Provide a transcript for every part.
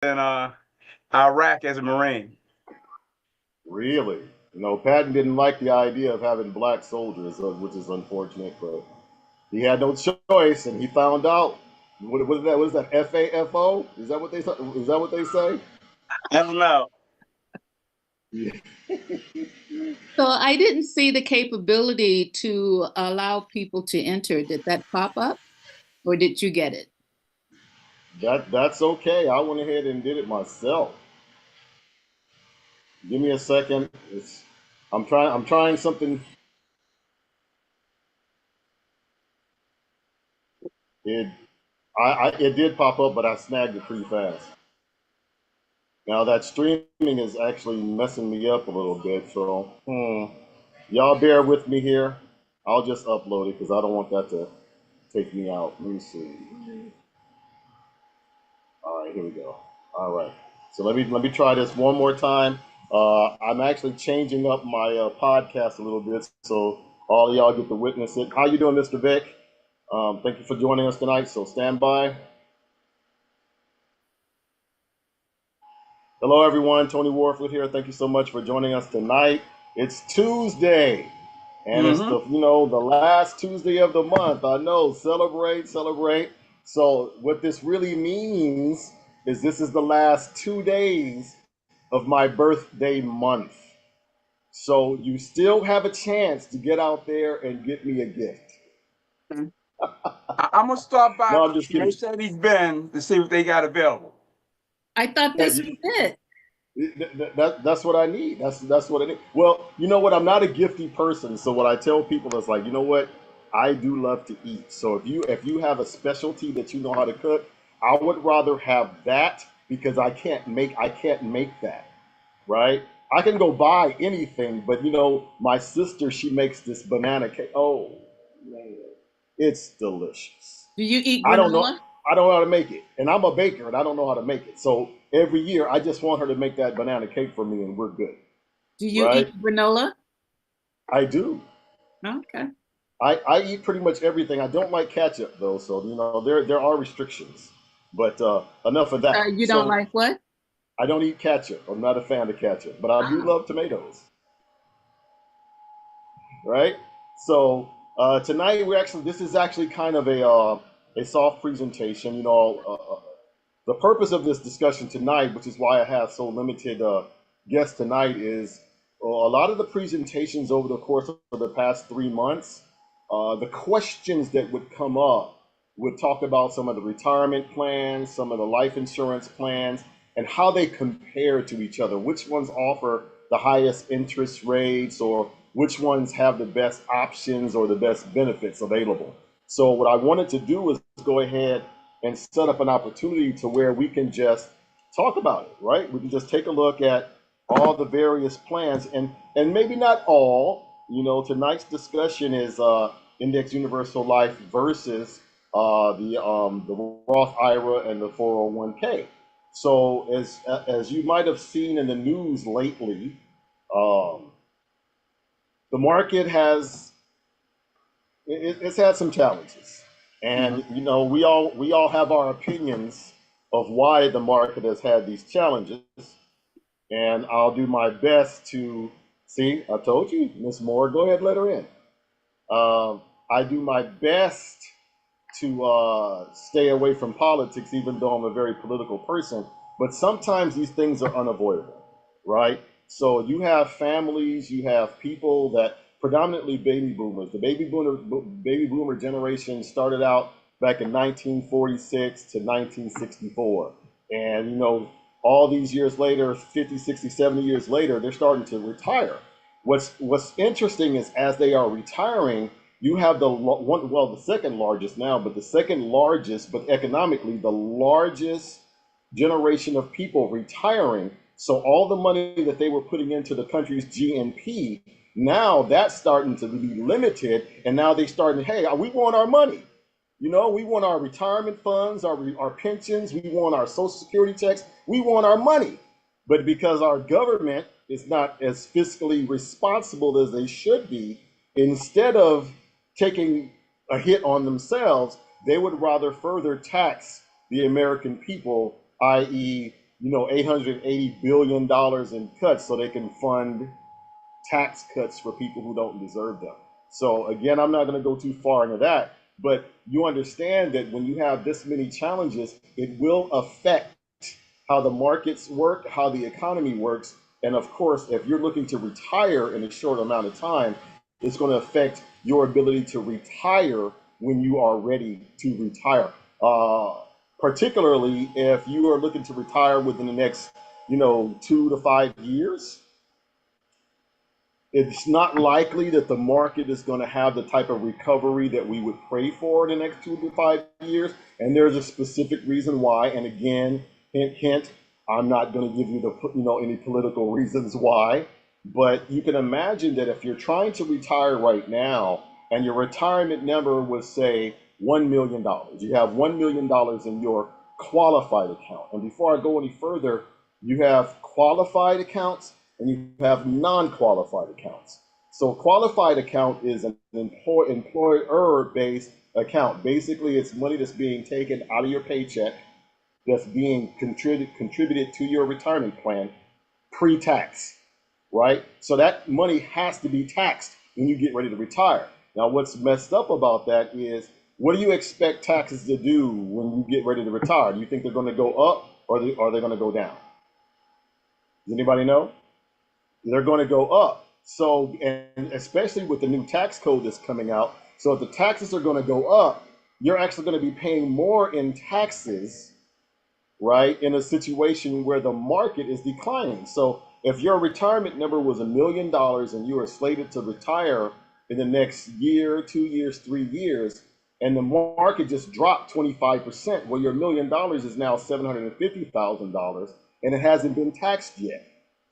in Iraq as a Marine. Really? Patton didn't like the idea of having black soldiers, which is unfortunate, but he had no choice, and he found out. What is that? What is that? FAFO? Is that what they? Is that what they say? I don't know. Yeah. So I didn't see the capability to allow people to enter. Did that pop up, or did you get it? That's okay. I went ahead and did it myself. Give me a second. I'm trying something. It it did pop up, but I snagged it pretty fast. Now that streaming is actually messing me up a little bit, so y'all bear with me here. I'll just upload it because I don't want that to take me out. Let me see. All right, here we go. All right. So let me try this one more time. I'm actually changing up my podcast a little bit, so all of y'all get to witness it. How you doing, Mr. Vic? Thank you for joining us tonight. So stand by. Hello, everyone. Tony Warfield here. Thank you so much for joining us tonight. It's Tuesday, and it's the last Tuesday of the month. I know, celebrate, celebrate. So what this really means is this is the last 2 days of my birthday month. So you still have a chance to get out there and get me a gift. I'm gonna start by No, I'm just kidding. Mercedes-Benz to see what they got available. I thought this was it. That's what I need. That's what I need. Well, you know what? I'm not a gifty person, so what I tell people is like, you know what? I do love to eat. So if you have a specialty that you know how to cook, I would rather have that because I can't make that, right? I can go buy anything, but my sister, she makes this banana cake. Oh man, it's delicious. Do you eat I don't know. granola? I don't know how to make it, and I'm a baker, and I don't know how to make it. So every year, I just want her to make that banana cake for me, and we're good, Do you right? eat granola? I do. Okay. I eat pretty much everything. I don't like ketchup though, so there are restrictions. But enough of that. You don't So like what? I don't eat ketchup. I'm not a fan of ketchup, but I do Oh. love tomatoes, right? So tonight this is actually kind of a soft presentation. The purpose of this discussion tonight, which is why I have so limited guests tonight, is a lot of the presentations over the course of the past 3 months, the questions that would come up would talk about some of the retirement plans, some of the life insurance plans, and how they compare to each other. Which ones offer the highest interest rates, or which ones have the best options or the best benefits available. So what I wanted to do is go ahead and set up an opportunity to where we can just talk about it, right? We can just take a look at all the various plans, and maybe not all. Tonight's discussion is Index Universal Life versus the Roth IRA and the 401k. So as you might have seen in the news lately, um, the market it's had some challenges, and we all have our opinions of why the market has had these challenges, and I'll do my best to see. I told you, Miss Moore, go ahead, let her in. I do my best to stay away from politics, even though I'm a very political person. But sometimes these things are unavoidable, right? So you have families, you have people that predominantly baby boomers. The baby boomer generation started out back in 1946 to 1964, and all these years later, 50, 60, 70 years later, they're starting to retire. What's interesting is as they are retiring, you have the second largest now, but the second largest, but economically the largest generation of people retiring. So all the money that they were putting into the country's GNP, now that's starting to be limited, and now they starting, hey, we want our money. We want our retirement funds, our pensions, we want our social security checks, we want our money. But because our government is not as fiscally responsible as they should be, instead of taking a hit on themselves, they would rather further tax the American people, i.e., $880 billion in cuts so they can fund tax cuts for people who don't deserve them. So again, I'm not going to go too far into that, but you understand that when you have this many challenges, it will affect how the markets work, how the economy works. And of course, if you're looking to retire in a short amount of time, it's going to affect your ability to retire when you are ready to retire. Particularly if you are looking to retire within the next, 2 to 5 years, it's not likely that the market is going to have the type of recovery that we would pray for in the next 2 to 5 years. And there's a specific reason why. And again, hint, hint, I'm not going to give you any political reasons why. But you can imagine that if you're trying to retire right now and your retirement number was, say, $1 million, you have $1 million in your qualified account. And before I go any further, you have qualified accounts and you have non-qualified accounts. So a qualified account is an employer-based account. Basically, it's money that's being taken out of your paycheck that's being contributed to your retirement plan pre-tax, right? So that money has to be taxed when you get ready to retire. Now, what's messed up about that is, what do you expect taxes to do when you get ready to retire? Do you think they're going to go up or are they going to go down? Does anybody know? They're going to go up. So, and especially with the new tax code that's coming out, so if the taxes are going to go up, you're actually going to be paying more in taxes, right, in a situation where the market is declining. So if your retirement number was $1 million and you are slated to retire in the next year, 2 years, 3 years, and the market just dropped 25%, well, your $1 million is now $750,000 and it hasn't been taxed yet.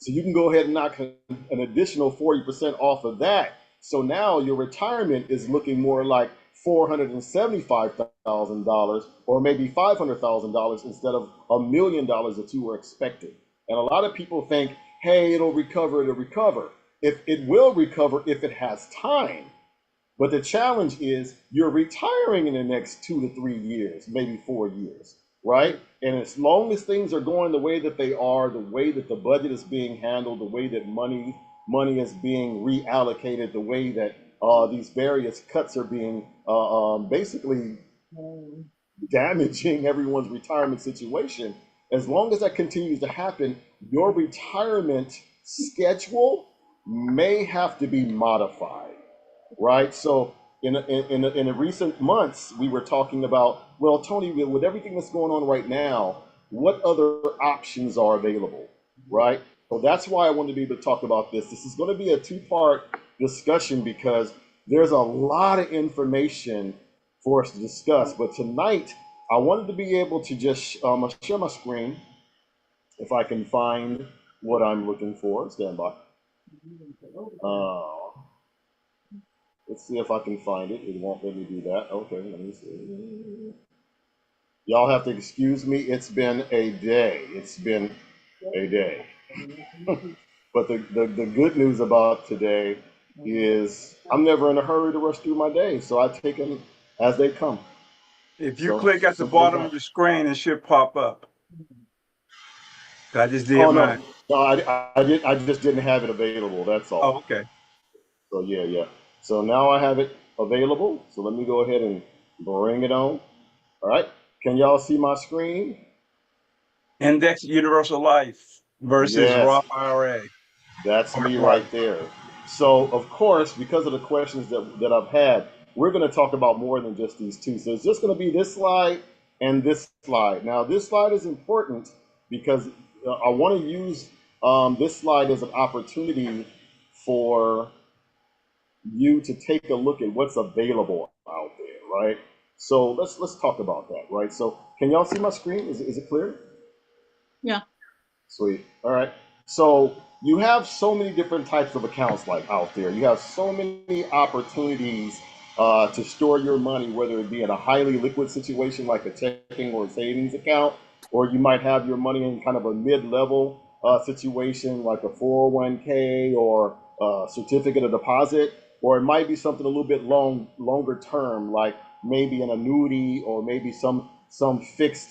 So you can go ahead and knock an additional 40% off of that. So now your retirement is looking more like $475,000 or maybe $500,000 instead of $1 million that you were expecting. And a lot of people think, hey, it'll recover. If it will recover if it has time. But the challenge is you're retiring in the next 2 to 3 years, maybe 4 years, right? And as long as things are going the way that they are, the way that the budget is being handled, the way that money is being reallocated, the way that these various cuts are being basically damaging everyone's retirement situation, as long as that continues to happen, your retirement schedule may have to be modified, right? So in the recent months, we were talking about, well, Tony, with everything that's going on right now, what other options are available, right? So that's why I wanted to be able to talk about this. This is going to be a two-part discussion because there's a lot of information for us to discuss. But tonight, I wanted to be able to just share my screen if I can find what I'm looking for. Stand by. Let's see if I can find it. It won't let me do that. Okay, let me see. Y'all have to excuse me. It's been a day. It's been a day. But the good news about today is I'm never in a hurry to rush through my day. So I take them as they come. If you So click at the simple as bottom that. of your screen, it should pop up. I just did Oh mine. no, I just didn't have it available. That's all. Oh, okay. So yeah. So now I have it available. So let me go ahead and bring it on. All right. Can y'all see my screen? Index Universal Life versus Yes, Roth IRA. that's Part me one. right there. So of course, because of the questions that I've had, we're going to talk about more than just these two. So it's just going to be this slide and this slide. Now this slide is important because I want to use this slide as an opportunity for you to take a look at what's available out there, right? So let's talk about that, right? So can y'all see my screen? Is it clear? Yeah. Sweet. All right. So you have so many different types of accounts like out there. You have so many opportunities to store your money, whether it be in a highly liquid situation like a checking or savings account, or you might have your money in kind of a mid-level situation like a 401k or a certificate of deposit, or it might be something a little bit longer term, like maybe an annuity or maybe some fixed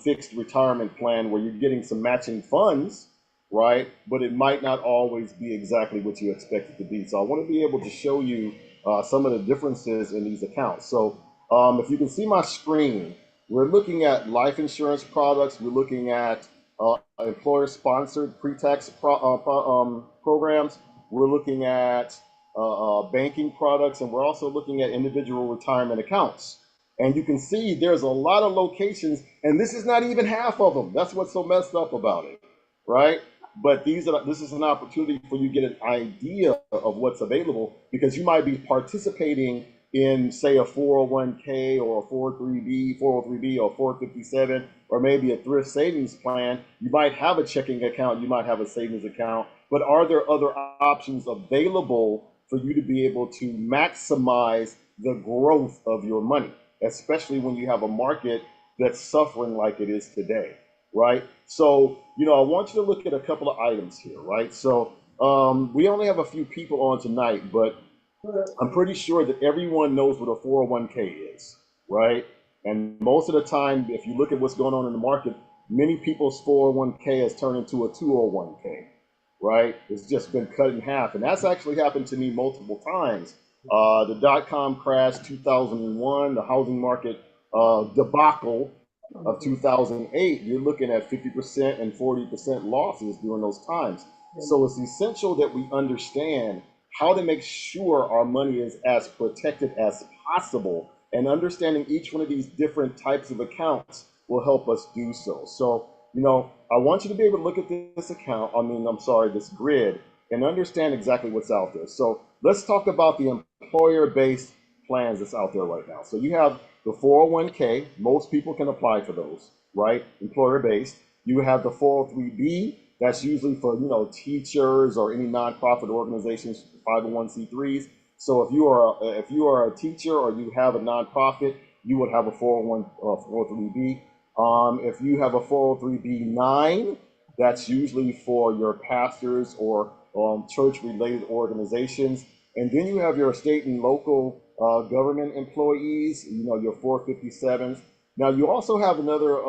fixed retirement plan where you're getting some matching funds, right? But it might not always be exactly what you expect it to be. So I want to be able to show you some of the differences in these accounts. So if you can see my screen, we're looking at life insurance products. We're looking at employer-sponsored pre-tax programs. We're looking at banking products, and we're also looking at individual retirement accounts. And you can see there's a lot of locations, and this is not even half of them. That's what's so messed up about it, right? But this is an opportunity for you to get an idea of what's available, because you might be participating in, say, a 401k or a 403b or 457, or maybe a thrift savings plan. You might have a checking account, you might have a savings account, but are there other options available for you to be able to maximize the growth of your money, especially when you have a market that's suffering like it is today, right? So, I want you to look at a couple of items here, right? So, we only have a few people on tonight, but I'm pretty sure that everyone knows what a 401k is, right? And most of the time, if you look at what's going on in the market, many people's 401k has turned into a 201k, right? It's just been cut in half. And that's actually happened to me multiple times. The dot-com crash 2001, the housing market debacle of 2008, you're looking at 50% and 40% losses during those times. So it's essential that we understand how to make sure our money is as protected as possible, and understanding each one of these different types of accounts will help us do so. So, I want you to be able to look at this this grid, and understand exactly what's out there. So let's talk about the employer-based plans that's out there right now. So you have the 401k, most people can apply for those, right? Employer-based. You have the 403b, that's usually for, teachers or any nonprofit organizations, 501c3s. So if you are a teacher or you have a nonprofit, you would have a 403b. If you have a 403b9, that's usually for your pastors or church-related organizations. And then you have your state and local government employees, your 457s. Now you also have another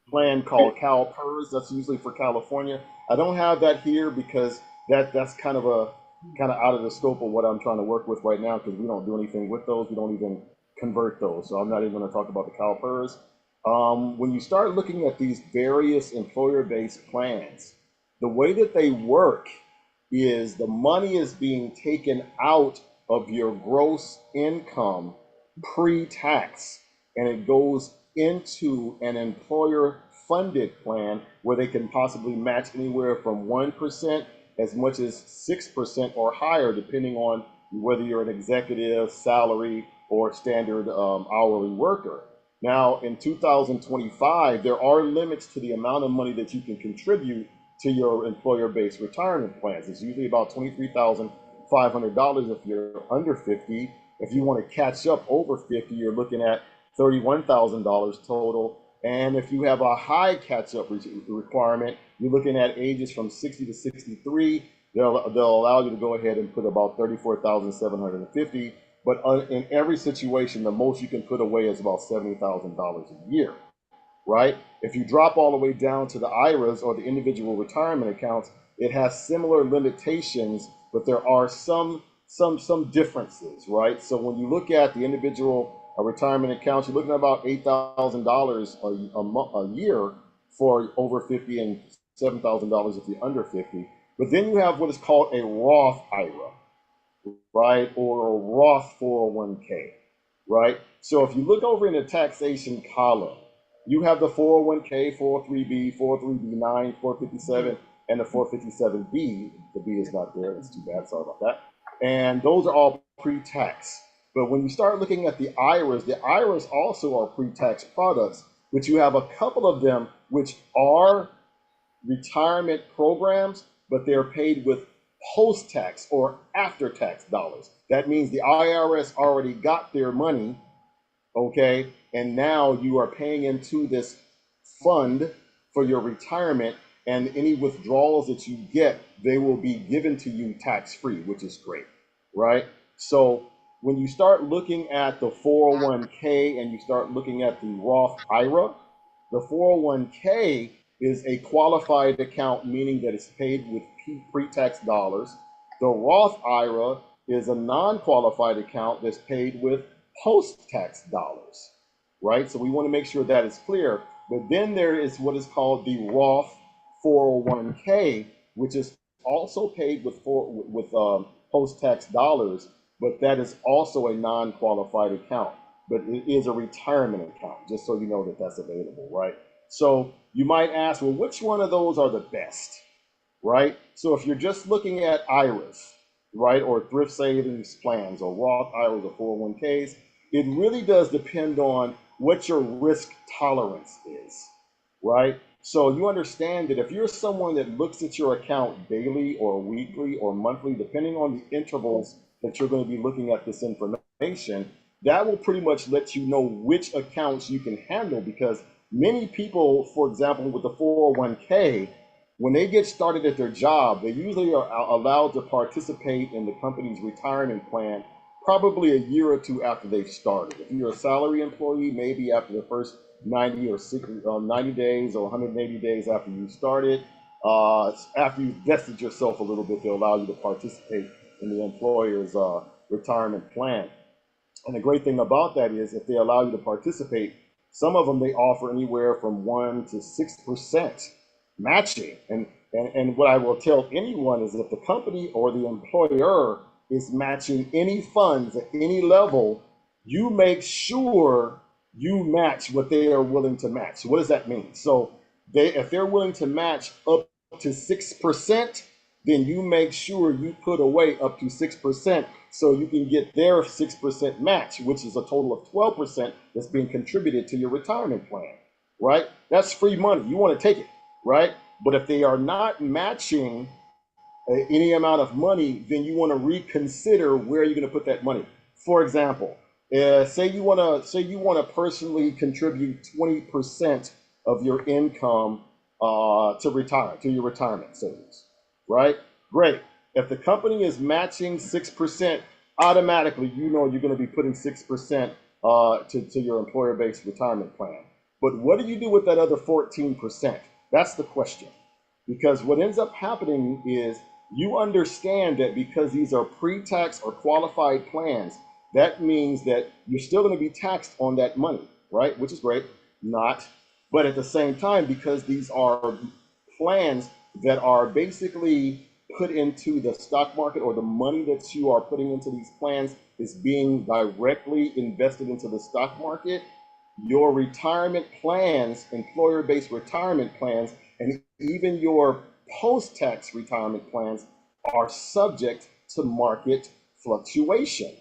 plan called CalPERS. That's usually for California. I don't have that here because that's kind of out of the scope of what I'm trying to work with right now, because we don't do anything with those. We don't even convert those. So I'm not even going to talk about the CalPERS. When you start looking at these various employer-based plans, the way that they work is the money is being taken out of your gross income pre-tax, and it goes into an employer funded plan where they can possibly match anywhere from 1% as much as 6% or higher, depending on whether you're an executive, salary, or standard hourly worker. Now, in 2025, there are limits to the amount of money that you can contribute to your employer-based retirement plans. It's usually about $23,500 if you're under 50. If you want to catch up over 50, you're looking at $31,000 total. And if you have a high catch-up requirement, you're looking at ages from 60 to 63. They'll allow you to go ahead and put about $34,750. But in every situation, the most you can put away is about $70,000 a year, right? If you drop all the way down to the IRAs or the individual retirement accounts, it has similar limitations, but there are some differences, right? So when you look at the individual retirement accounts, you're looking at about $8,000 a year for over 50, and $7,000 if you're under 50. But then you have what is called a Roth IRA, right? Or a Roth 401k, right? So if you look over in the taxation column, you have the 401k, 403b, 403b9, 457, and the 457b. The B is not there. That's too bad. Sorry about that. And those are all pre-tax. But when you start looking at the IRAs also are pre-tax products, which you have a couple of them which are retirement programs, but they're paid with post-tax or after-tax dollars. That means the IRS already got their money, okay, and now you are paying into this fund for your retirement, and any withdrawals that you get, they will be given to you tax-free, which is great, right? So when you start looking at the 401k and you start looking at the Roth IRA, the 401k is a qualified account, meaning that it's paid with pre-tax dollars. The Roth IRA is a non-qualified account that's paid with post-tax dollars, right? So we want to make sure that is clear. But then there is what is called the Roth 401k, which is also paid with post-tax dollars, but that is also a non-qualified account. But it is a retirement account, just so you know that that's available, right? So you might ask, well, which one of those are the best, right? So if you're just looking at IRAs, right, or thrift savings plans, or Roth IRAs or 401ks, it really does depend on what your risk tolerance is, right? So you understand that if you're someone that looks at your account daily or weekly or monthly, depending on the intervals that you're going to be looking at this information, that will pretty much let you know which accounts you can handle, because many people, for example, with the 401k, when they get started at their job, they usually are allowed to participate in the company's retirement plan probably a year or two after they've started. If you're a salary employee, maybe after the first 90 or 60, 90 days or 180 days after you started. After you've vested yourself a little bit, they'll allow you to participate in the employer's retirement plan. And the great thing about that is if they allow you to participate, some of them they offer anywhere from 1 to 6% matching. And what I will tell anyone is if the company or the employer is matching any funds at any level, you make sure you match what they are willing to match. So what does that mean? So if they're willing to match up to 6%, then you make sure you put away up to 6% so you can get their 6% match, which is a total of 12% that's being contributed to your retirement plan, right? That's free money. You want to take it, right? But if they are not matching any amount of money, then you want to reconsider where you're going to put that money. For example, say you want to personally contribute 20% of your income to your retirement savings, right? Great. If the company is matching 6%, automatically you know you're going to be putting 6% to your employer-based retirement plan. But what do you do with that other 14%? That's the question. Because what ends up happening is you understand that because these are pre-tax or qualified plans, that means that you're still going to be taxed on that money, right? Which is great. Not. But at the same time, because these are plans that are basically put into the stock market, or the money that you are putting into these plans is being directly invested into the stock market, your retirement plans, employer-based retirement plans, and even your post-tax retirement plans are subject to market fluctuation.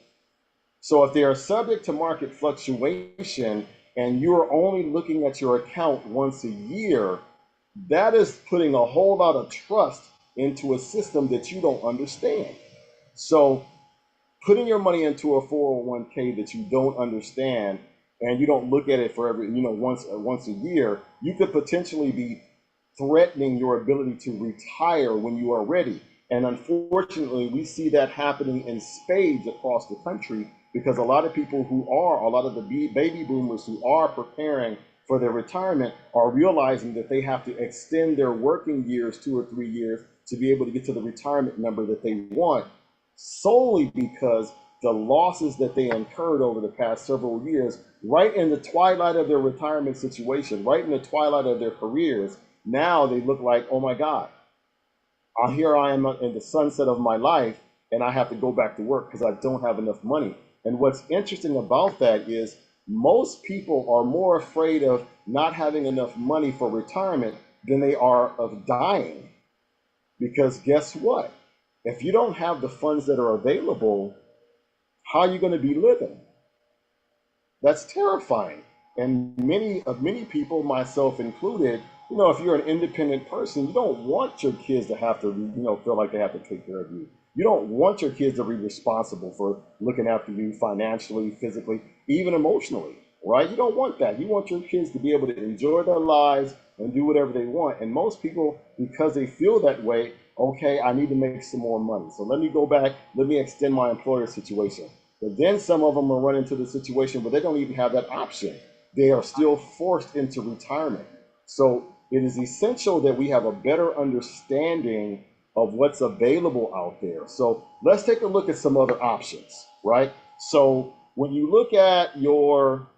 So if they are subject to market fluctuation and you're only looking at your account once a year, that is putting a whole lot of trust into a system that you don't understand. So putting your money into a 401k that you don't understand and you don't look at it for once a year, you could potentially be threatening your ability to retire when you are ready. And unfortunately, we see that happening in spades across the country, because a lot of the baby boomers who are preparing for their retirement are realizing that they have to extend their working years 2 or 3 years to be able to get to the retirement number that they want, solely because the losses that they incurred over the past several years, right in the twilight of their retirement situation, right in the twilight of their careers, now they look like, oh my God, here I am in the sunset of my life, and I have to go back to work because I don't have enough money. And what's interesting about that is most people are more afraid of not having enough money for retirement than they are of dying. Because guess what? If you don't have the funds that are available, how are you going to be living? That's terrifying. And many people, myself included, if you're an independent person, you don't want your kids to have to, feel like they have to take care of you. You don't want your kids to be responsible for looking after you financially, physically, even emotionally, right? You don't want that. You want your kids to be able to enjoy their lives and do whatever they want. And most people, because they feel that way, okay, I need to make some more money. So let me go back, let me extend my employer situation. But then some of them will run into the situation where they don't even have that option. They are still forced into retirement. So it is essential that we have a better understanding of what's available out there. So let's take a look at some other options, right? So when you look at your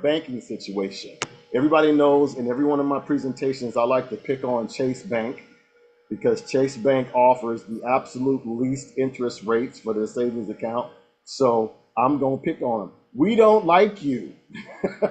banking situation, everybody knows in every one of my presentations, I like to pick on Chase Bank because Chase Bank offers the absolute least interest rates for their savings account. So I'm going to pick on them. We don't like you,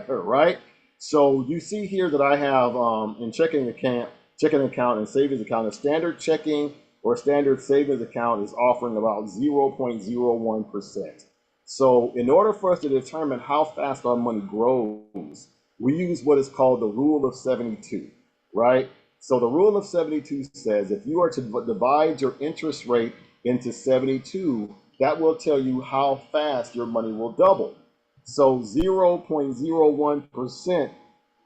right? So you see here that I have in checking account and savings account, a standard checking or standard savings account is offering about 0.01%. So in order for us to determine how fast our money grows, we use what is called the rule of 72, right? So the rule of 72 says if you are to divide your interest rate into 72, that will tell you how fast your money will double. So 0.01%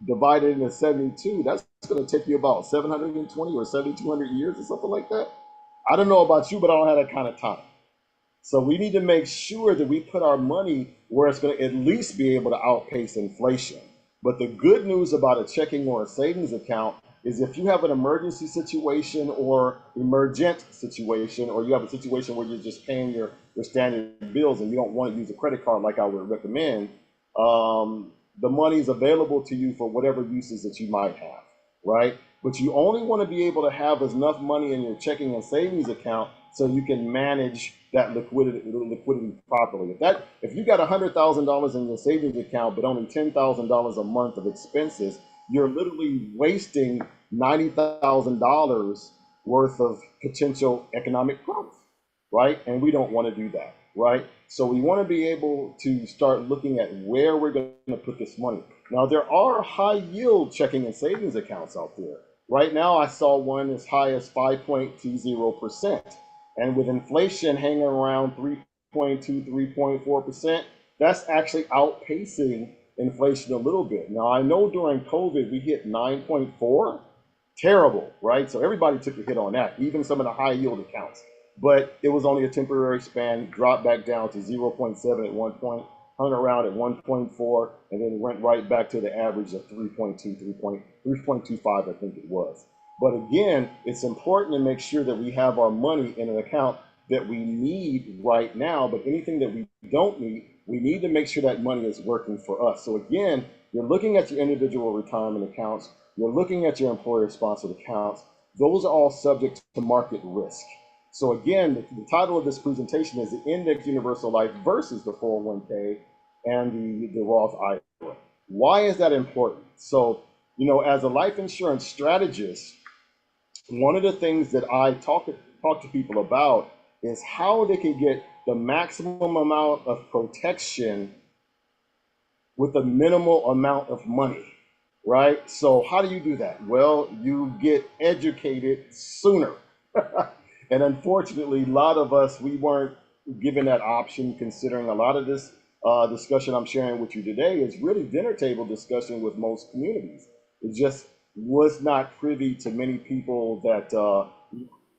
divided into 72, that's going to take you about 720 or 7,200 years or something like that. I don't know about you, but I don't have that kind of time. So we need to make sure that we put our money where it's going to at least be able to outpace inflation. But the good news about a checking or a savings account is if you have an emergency situation or emergent situation, or you have a situation where you're just paying your standard bills and you don't want to use a credit card like I would recommend, the money is available to you for whatever uses that you might have, right? But you only want to be able to have enough money in your checking and savings account so you can manage that liquidity properly. If you got $100,000 in your savings account but only $10,000 a month of expenses, you're literally wasting $90,000 worth of potential economic growth, right? And we don't want to do that, right? So we want to be able to start looking at where we're going to put this money. Now, there are high yield checking and savings accounts out there. Right now, I saw one as high as 5.20%. And with inflation hanging around 3.2, 3.4%, that's actually outpacing inflation a little bit. Now, I know during COVID, we hit 9.4. Terrible, right? So everybody took a hit on that, even some of the high yield accounts. But it was only a temporary span, dropped back down to 0.7 at one point, hung around at 1.4, and then went right back to the average of 3.2, 3.25, I think it was. But again, it's important to make sure that we have our money in an account that we need right now, but anything that we don't need, we need to make sure that money is working for us. So again, you're looking at your individual retirement accounts, you're looking at your employer-sponsored accounts. Those are all subject to market risk. So again, the title of this presentation is the Index Universal Life versus the 401k and the Roth IRA. Why is that important? So, as a life insurance strategist, one of the things that I talk to people about is how they can get the maximum amount of protection with a minimal amount of money, right? So how do you do that? Well, you get educated sooner. And unfortunately, a lot of us, we weren't given that option, considering a lot of this discussion I'm sharing with you today is really dinner table discussion with most communities. It just was not privy to many people that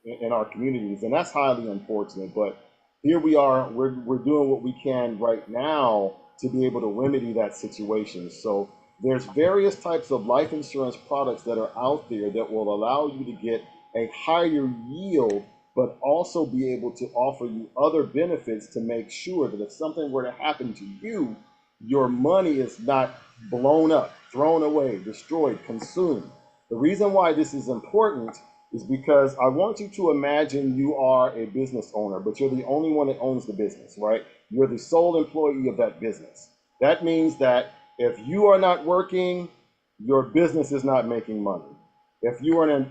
in our communities, and that's highly unfortunate. But here we are, we're doing what we can right now to be able to remedy that situation. So there's various types of life insurance products that are out there that will allow you to get a higher yield, but also be able to offer you other benefits to make sure that if something were to happen to you, your money is not blown up, thrown away, destroyed, consumed. The reason why this is important is because I want you to imagine you are a business owner, but you're the only one that owns the business, right? You're the sole employee of that business. That means that if you are not working, your business is not making money. If you're an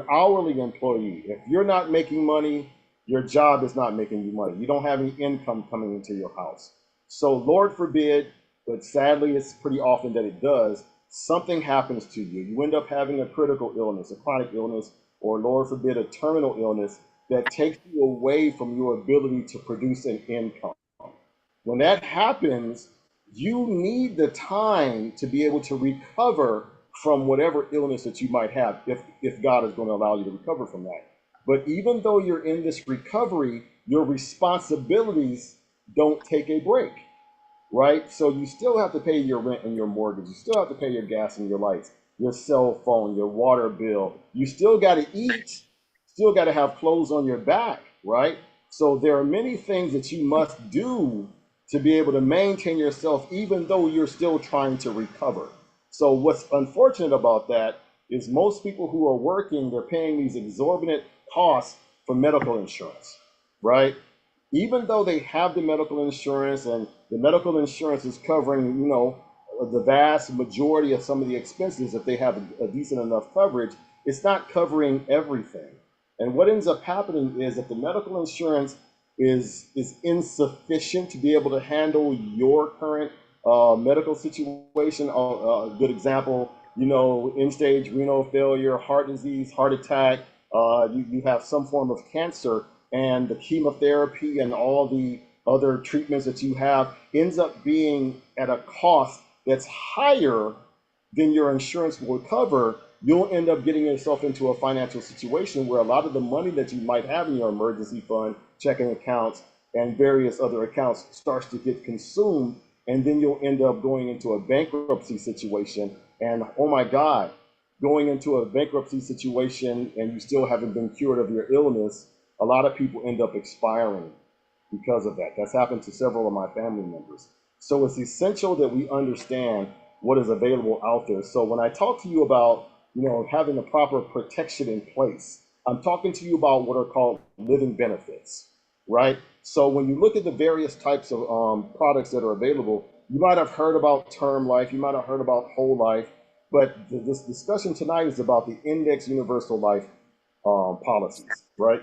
hourly employee, if you're not making money, your job is not making you money. You don't have any income coming into your house. So Lord forbid, but sadly it's pretty often that it does, something happens to you. You end up having a critical illness, a chronic illness, or Lord forbid, a terminal illness that takes you away from your ability to produce an income. When that happens, you need the time to be able to recover from whatever illness that you might have, if God is going to allow you to recover from that. But even though you're in this recovery, your responsibilities don't take a break, right? So you still have to pay your rent and your mortgage. You still have to pay your gas and your lights, your cell phone, your water bill. You still got to eat, still got to have clothes on your back, right? So there are many things that you must do to be able to maintain yourself, even though you're still trying to recover. So what's unfortunate about that is most people who are working, they're paying these exorbitant costs for medical insurance, right? Even though they have the medical insurance and the medical insurance is covering, the vast majority of some of the expenses, if they have a decent enough coverage, it's not covering everything. And what ends up happening is that the medical insurance is insufficient to be able to handle your current medical situation. A good example, end-stage renal failure, heart disease, heart attack, you have some form of cancer, and the chemotherapy and all the other treatments that you have ends up being at a cost that's higher than your insurance will cover. You'll end up getting yourself into a financial situation where a lot of the money that you might have in your emergency fund, checking accounts, and various other accounts starts to get consumed, and then you'll end up going into a bankruptcy situation. And oh my God, going into a bankruptcy situation and you still haven't been cured of your illness, a lot of people end up expiring because of that. That's happened to several of my family members. So it's essential that we understand what is available out there. So when I talk to you about, having the proper protection in place, I'm talking to you about what are called living benefits, right? So when you look at the various types of products that are available, you might have heard about term life, you might have heard about whole life, but this discussion tonight is about the index universal life policies, right?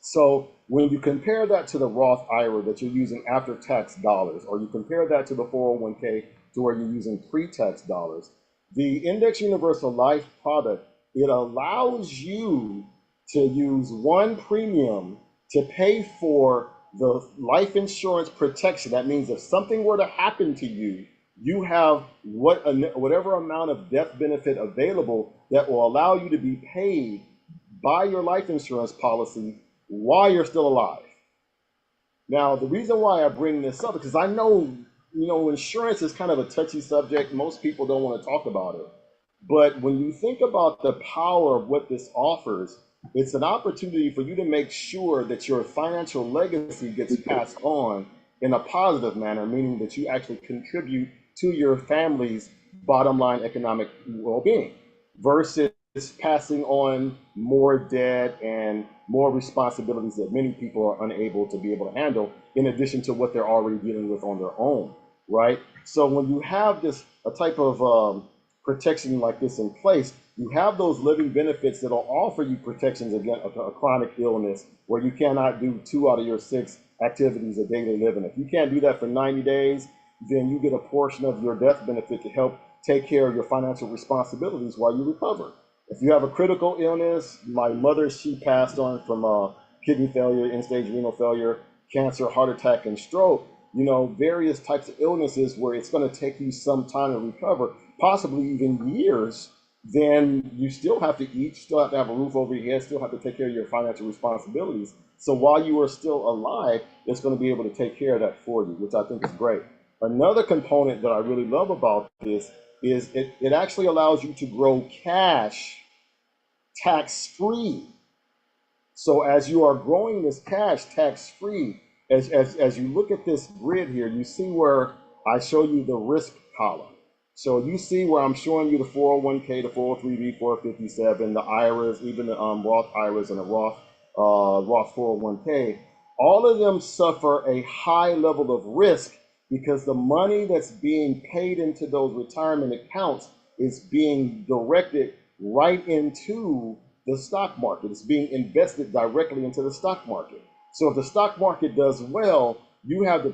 So when you compare that to the Roth IRA that you're using after tax dollars, or you compare that to the 401k to where you're using pre-tax dollars, the index universal life product, it allows you to use one premium to pay for the life insurance protection. That means if something were to happen to you, you have whatever amount of death benefit available that will allow you to be paid by your life insurance policy while you're still alive. Now, the reason why I bring this up is because I know, insurance is kind of a touchy subject. Most people don't want to talk about it. But when you think about the power of what this offers, it's an opportunity for you to make sure that your financial legacy gets passed on in a positive manner, meaning that you actually contribute to your family's bottom line economic well-being versus passing on more debt and more responsibilities that many people are unable to be able to handle, in addition to what they're already dealing with on their own, right? So when you have a type of protection like this in place, you have those living benefits that will offer you protections against a chronic illness where you cannot do 2 out of your 6 activities of daily living. If you can't do that for 90 days, then you get a portion of your death benefit to help take care of your financial responsibilities while you recover. If you have a critical illness, my mother, she passed on from kidney failure, end-stage renal failure, cancer, heart attack, and stroke, various types of illnesses where it's going to take you some time to recover, possibly even years, then you still have to eat, still have to have a roof over your head, still have to take care of your financial responsibilities. So while you are still alive, it's going to be able to take care of that for you, which I think is great. Another component that I really love about this is it actually allows you to grow cash tax-free. So as you are growing this cash tax-free, as you look at this grid here, you see where I show you the risk column. So you see where I'm showing you the 401k, the 403b, 457, the IRAs, even the Roth IRAs and the Roth 401k. All of them suffer a high level of risk because the money that's being paid into those retirement accounts is being directed right into the stock market. It's being invested directly into the stock market. So if the stock market does well, you have the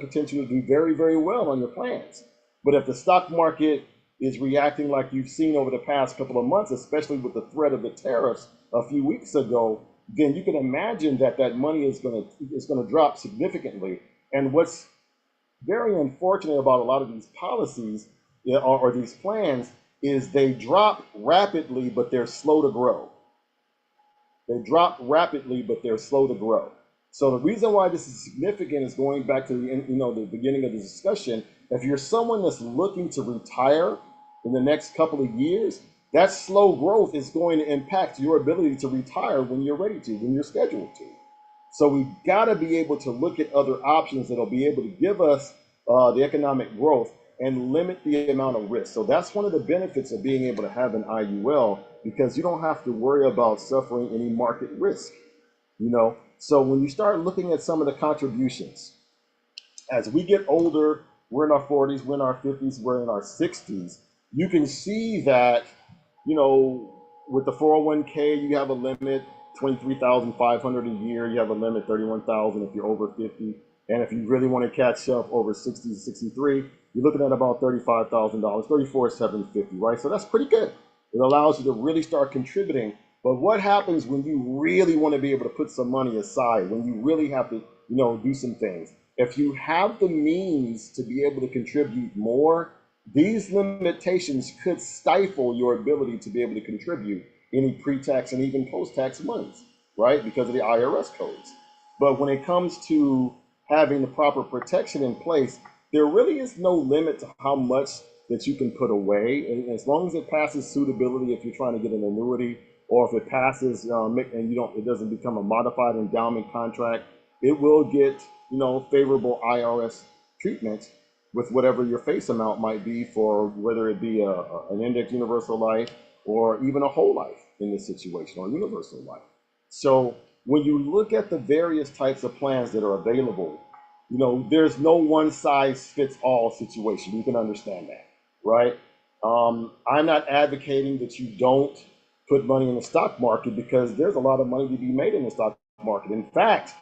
potential to do very, very well on your plans. But if the stock market is reacting like you've seen over the past couple of months, especially with the threat of the tariffs a few weeks ago, then you can imagine that money is going to drop significantly. And what's very unfortunate about a lot of these policies or these plans is they drop rapidly, but they're slow to grow. They drop rapidly, but they're slow to grow. So the reason why this is significant is going back to the beginning of the discussion. If you're someone that's looking to retire in the next couple of years, that slow growth is going to impact your ability to retire when you're ready to, when you're scheduled to. So we got to be able to look at other options that'll be able to give us the economic growth and limit the amount of risk. So that's one of the benefits of being able to have an IUL, because you don't have to worry about suffering any market risk. So when you start looking at some of the contributions, as we get older, we're in our 40s, we're in our 50s, we're in our 60s, you can see that, with the 401k, you have a limit, 23,500 a year, you have a limit, 31,000 if you're over 50. And if you really want to catch up over 60 to 63, you're looking at about $35,000, 34,750, right? So that's pretty good. It allows you to really start contributing. But what happens when you really want to be able to put some money aside, when you really have to, do some things? If you have the means to be able to contribute more, these limitations could stifle your ability to be able to contribute any pre-tax and even post-tax monies, right? Because of the IRS codes. But when it comes to having the proper protection in place, there really is no limit to how much that you can put away. And as long as it passes suitability, if you're trying to get an annuity, or if it passes and it doesn't become a modified endowment contract, it will get, favorable IRS treatment with whatever your face amount might be, for whether it be an index universal life or even a whole life in this situation, or universal life. So when you look at the various types of plans that are available, there's no one size fits all situation. You can understand that, right? I'm not advocating that you don't put money in the stock market, because there's a lot of money to be made in the stock market. In fact,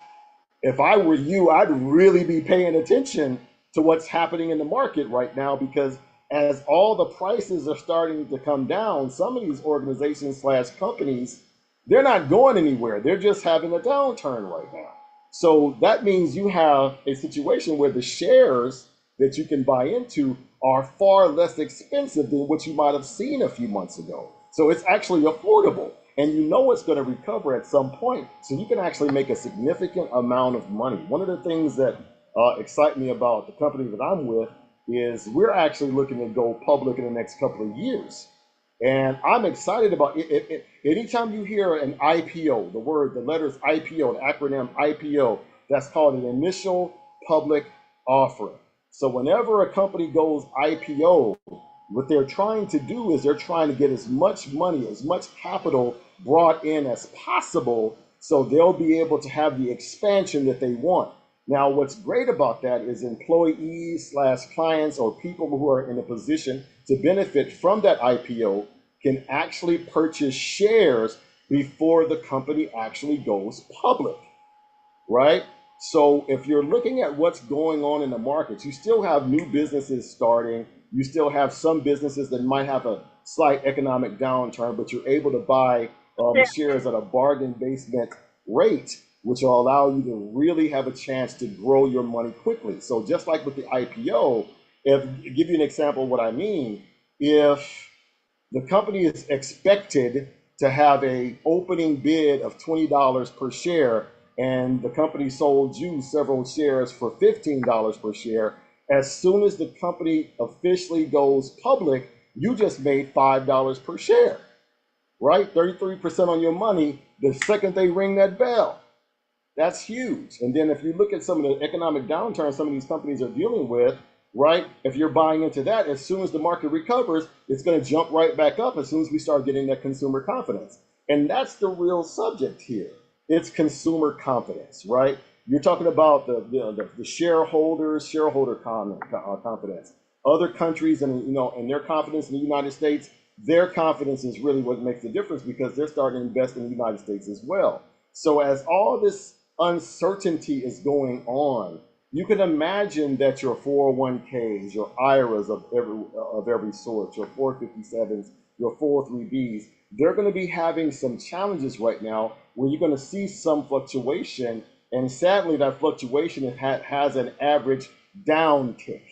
if I were you, I'd really be paying attention to what's happening in the market right now, because as all the prices are starting to come down, some of these organizations slash companies, they're not going anywhere. They're just having a downturn right now. So that means you have a situation where the shares that you can buy into are far less expensive than what you might have seen a few months ago. So it's actually affordable, and it's going to recover at some point. So you can actually make a significant amount of money. One of the things that excite me about the company that I'm with is we're actually looking to go public in the next couple of years. And I'm excited about it. Anytime you hear an IPO, the letters IPO, the acronym IPO, that's called an initial public offering. So whenever a company goes IPO, what they're trying to do is they're trying to get as much money, as much capital brought in as possible, so they'll be able to have the expansion that they want. Now, what's great about that is employees slash clients or people who are in a position to benefit from that IPO can actually purchase shares before the company actually goes public, right? So if you're looking at what's going on in the markets, you still have new businesses starting. You still have some businesses that might have a slight economic downturn, but you're able to buy shares at a bargain basement rate, which will allow you to really have a chance to grow your money quickly. So just like with the IPO, give you an example of what I mean. If the company is expected to have a opening bid of $20 per share, and the company sold you several shares for $15 per share, as soon as the company officially goes public, you just made $5 per share, right? 33% on your money the second they ring that bell. That's huge. And then if you look at some of the economic downturn some of these companies are dealing with, right? If you're buying into that, as soon as the market recovers, it's going to jump right back up as soon as we start getting that consumer confidence. And that's the real subject here. It's consumer confidence, right? You're talking about the shareholder confidence. Other countries and their confidence in the United States, their confidence is really what makes the difference, because they're starting to invest in the United States as well. So as all this uncertainty is going on, you can imagine that your 401ks, your IRAs of every sort, your 457s, your 403bs, they're going to be having some challenges right now where you're going to see some fluctuation. And sadly, that fluctuation has an average downtick,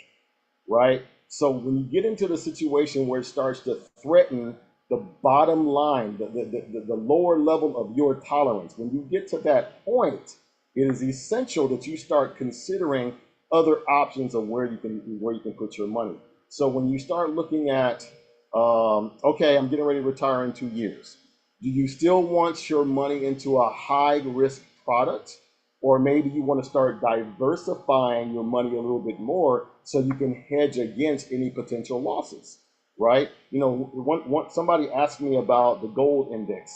right? So when you get into the situation where it starts to threaten the bottom line, the lower level of your tolerance, when you get to that point, it is essential that you start considering other options of where you can put your money. So when you start looking at, okay, I'm getting ready to retire in 2 years. Do you still want your money into a high risk product? Or maybe you want to start diversifying your money a little bit more so you can hedge against any potential losses, right? You know, somebody asked me about the gold index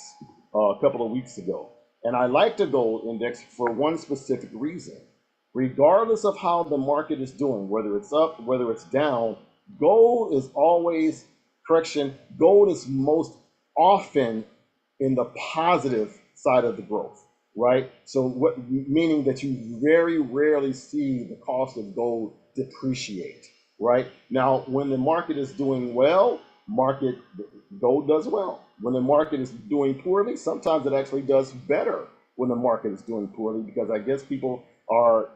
a couple of weeks ago. And I like the gold index for one specific reason. Regardless of how the market is doing, whether it's up, whether it's down, gold is always, correction, gold is most often in the positive side of the growth, right? So what meaning that you very rarely see the cost of gold depreciate, right? Now, when the market is doing well, market gold does well. When the market is doing poorly, sometimes it actually does better when the market is doing poorly, because I guess people are,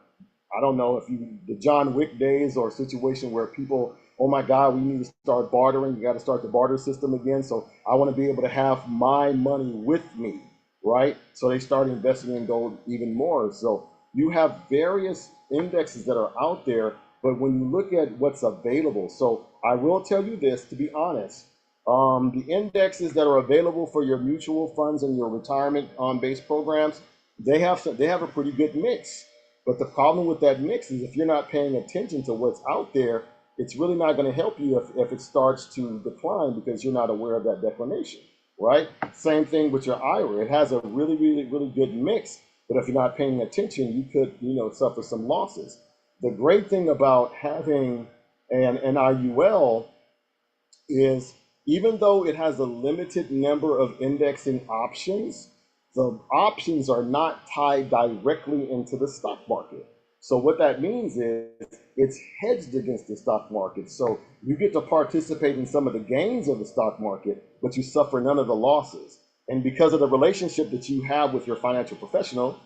I don't know if you, the John Wick days or a situation where people, oh my God, we need to start bartering. You got to start the barter system again. So I want to be able to have my money with me, right? So they start investing in gold even more. So you have various indexes that are out there, but when you look at what's available, so I will tell you this, to be honest, the indexes that are available for your mutual funds and your retirement based programs, they have a pretty good mix. But the problem with that mix is if you're not paying attention to what's out there, it's really not going to help you if it starts to decline because you're not aware of that declination, right? Same thing with your IRA. It has a really good mix, but if you're not paying attention, you could, suffer some losses. The great thing about having an IUL is even though it has a limited number of indexing options, the options are not tied directly into the stock market. So what that means is it's hedged against the stock market. So you get to participate in some of the gains of the stock market, but you suffer none of the losses. And because of the relationship that you have with your financial professional,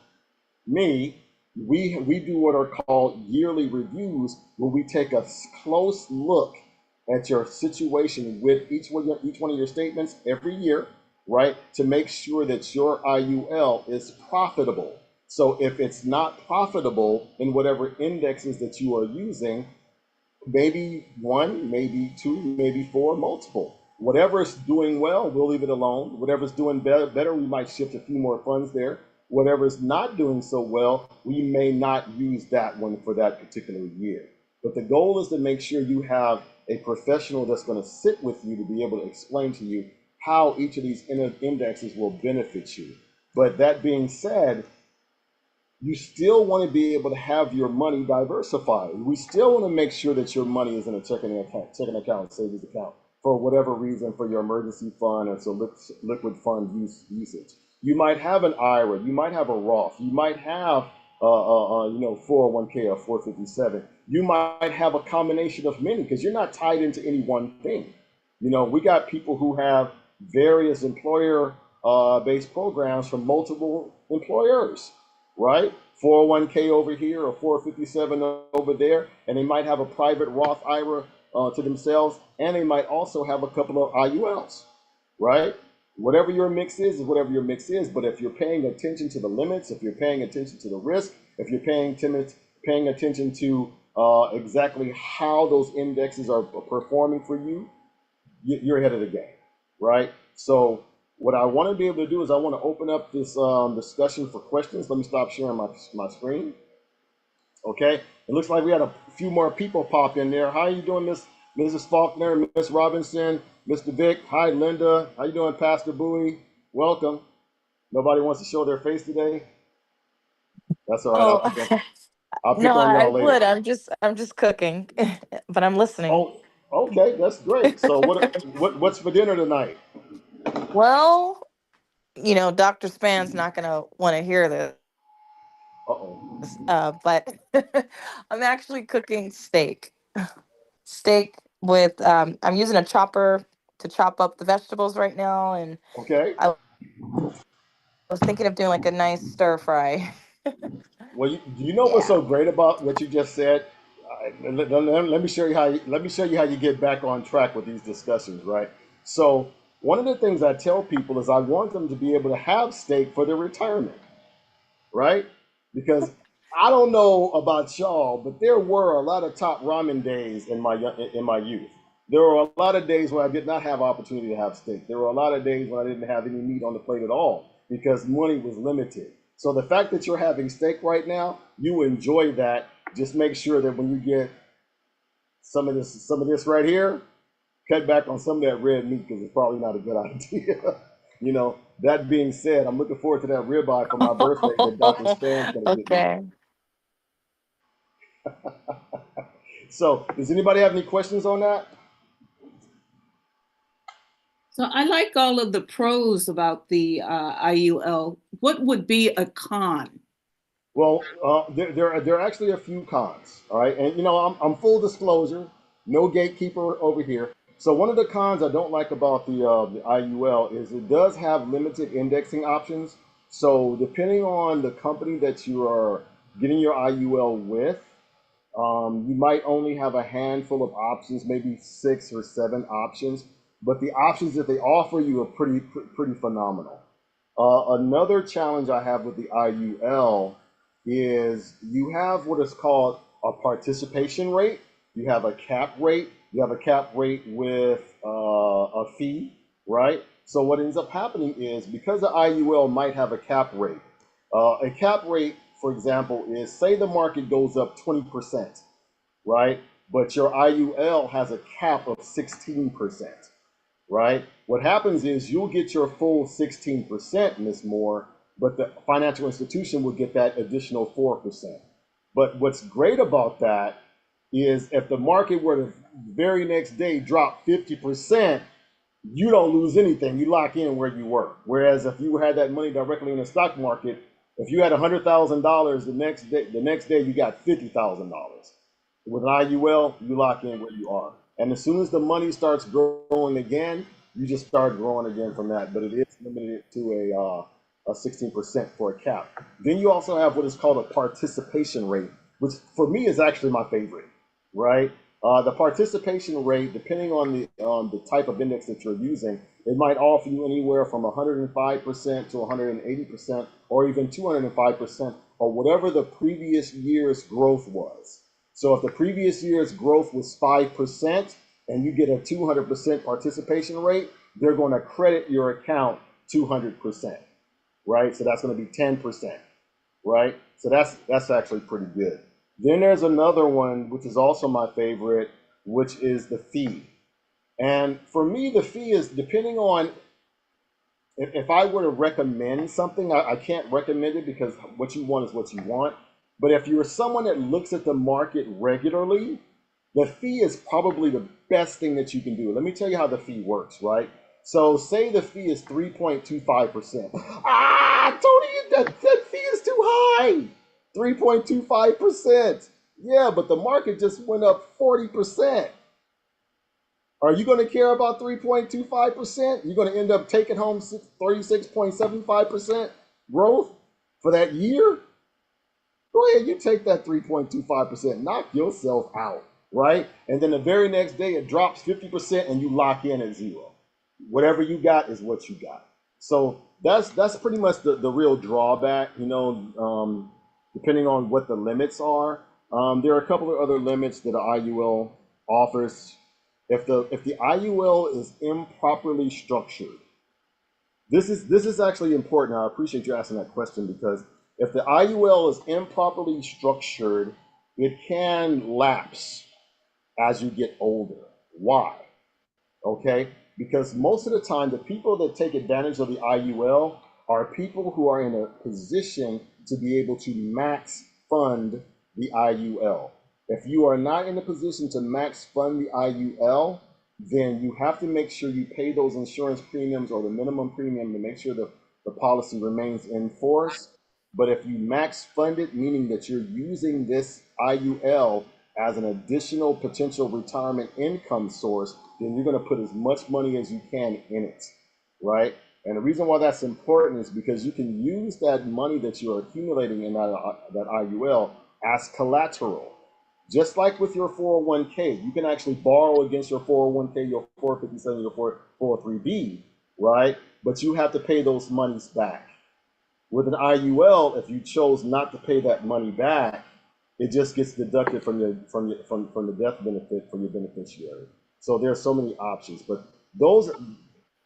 me, we do what are called yearly reviews, where we take a close look at your situation with each one of your statements every year, right? To make sure that your IUL is profitable. So if it's not profitable in whatever indexes that you are using, maybe one, maybe two, maybe four, multiple. Whatever's doing well, we'll leave it alone. Whatever's doing better, we might shift a few more funds there. Whatever's not doing so well, we may not use that one for that particular year. But the goal is to make sure you have a professional that's going to sit with you to be able to explain to you how each of these indexes will benefit you. But that being said, you still want to be able to have your money diversified. We still want to make sure that your money is in a checking account, savings account, for whatever reason, for your emergency fund or so liquid fund usage. You might have an IRA, you might have a Roth, you might have 401k or 457. You might have a combination of many because you're not tied into any one thing. We got people who have various employer based programs from multiple employers, right? 401k over here or 457 over there, and they might have a private Roth IRA to themselves, and they might also have a couple of IULs, right? Whatever your mix is whatever your mix is, but if you're paying attention to the limits, if you're paying attention to the risk, if you're paying attention to exactly how those indexes are performing for you, you're ahead of the game, right? So what I want to be able to do is I want to open up this discussion for questions. Let me stop sharing my screen. Okay, it looks like we had a few more people pop in there. How are you doing, Mrs. Faulkner, Miss Robinson, Mr. Vic? Hi, Linda. How you doing, Pastor Bowie? Welcome. Nobody wants to show their face today? That's all right. Oh, I'll pick no, on I y'all later. would. I'm just cooking, but I'm listening. Oh, okay, that's great. So what's for dinner tonight? Well, Dr. Span's not gonna want to hear this, Uh-oh. but I'm actually cooking steak. Steak with I'm using a chopper to chop up the vegetables right now, and Okay. I was thinking of doing like a nice stir fry. Well, do you know what's Yeah. so great about what you just said? Let me show you how you get back on track with these discussions, right? So one of the things I tell people is I want them to be able to have steak for their retirement, right? because I don't know about y'all, but there were a lot of top ramen days in my youth. There were a lot of days when I did not have opportunity to have steak. There were a lot of days when I didn't have any meat on the plate at all because money was limited. So the fact that you're having steak right now, you enjoy that. Just make sure that when you get some of this right here, cut back on some of that red meat because it's probably not a good idea. You know, that being said, I'm looking forward to that ribeye for my birthday that Dr. Stan's going to get me. Okay. So, does anybody have any questions on that? So I like all of the pros about the IUL. What would be a con? Well, there are actually a few cons. All right, and you know, I'm full disclosure, no gatekeeper over here. So one of the cons I don't like about the IUL is it does have limited indexing options. So depending on the company that you are getting your IUL with, you might only have a handful of options, maybe 6 or 7 options, but the options that they offer you are pretty phenomenal. Another challenge I have with the IUL is you have what is called a participation rate. You have a cap rate. You have a cap rate with a fee, right? So what ends up happening is because the IUL might have a cap rate, for example, is say the market goes up 20%, right? But your IUL has a cap of 16%, right? What happens is you'll get your full 16%, Ms. Moore, but the financial institution will get that additional 4%. But what's great about that is if the market were to very next day drop 50%, you don't lose anything. You lock in where you were. Whereas if you had that money directly in the stock market, if you had $100,000 the next day you got $50,000. With an IUL, you lock in where you are. And as soon as the money starts growing again, you just start growing again from that. But it is limited to a 16% for a cap. Then you also have what is called a participation rate, which for me is actually my favorite, right? The participation rate, depending on the type of index that you're using, it might offer you anywhere from 105% to 180%, or even 205%, or whatever the previous year's growth was. So if the previous year's growth was 5% and you get a 200% participation rate, they're going to credit your account 200%, right? So that's going to be 10%, right? So that's actually pretty good. Then there's another one, which is also my favorite, which is the fee. And for me, the fee is depending on, if I were to recommend something, I can't recommend it because what you want is what you want. But if you're someone that looks at the market regularly, the fee is probably the best thing that you can do. Let me tell you how the fee works, right? So say the fee is 3.25%. Tony, that fee is too high. 3.25%. Yeah, but the market just went up 40%. Are you going to care about 3.25%? You're going to end up taking home 36.75% growth for that year? Go ahead, you take that 3.25%, knock yourself out, right? And then the very next day it drops 50% and you lock in at 0. Whatever you got is what you got. So that's pretty much the real drawback, you know, depending on what the limits are. There are a couple of other limits that the IUL offers. If the IUL is improperly structured, this is actually important. I appreciate you asking that question because if the IUL is improperly structured, it can lapse as you get older. Why? Okay, because most of the time, the people that take advantage of the IUL are people who are in a position to be able to max fund the IUL. If you are not in a position to max fund the IUL, then you have to make sure you pay those insurance premiums or the minimum premium to make sure the policy remains in force. But if you max fund it, meaning that you're using this IUL as an additional potential retirement income source, then you're going to put as much money as you can in it, right? And the reason why that's important is because you can use that money that you're accumulating in that IUL as collateral. Just like with your 401k, you can actually borrow against your 401k, your 457, your 403b, right? But you have to pay those monies back. With an IUL, if you chose not to pay that money back, it just gets deducted from the death benefit from your beneficiary. So there are so many options, but those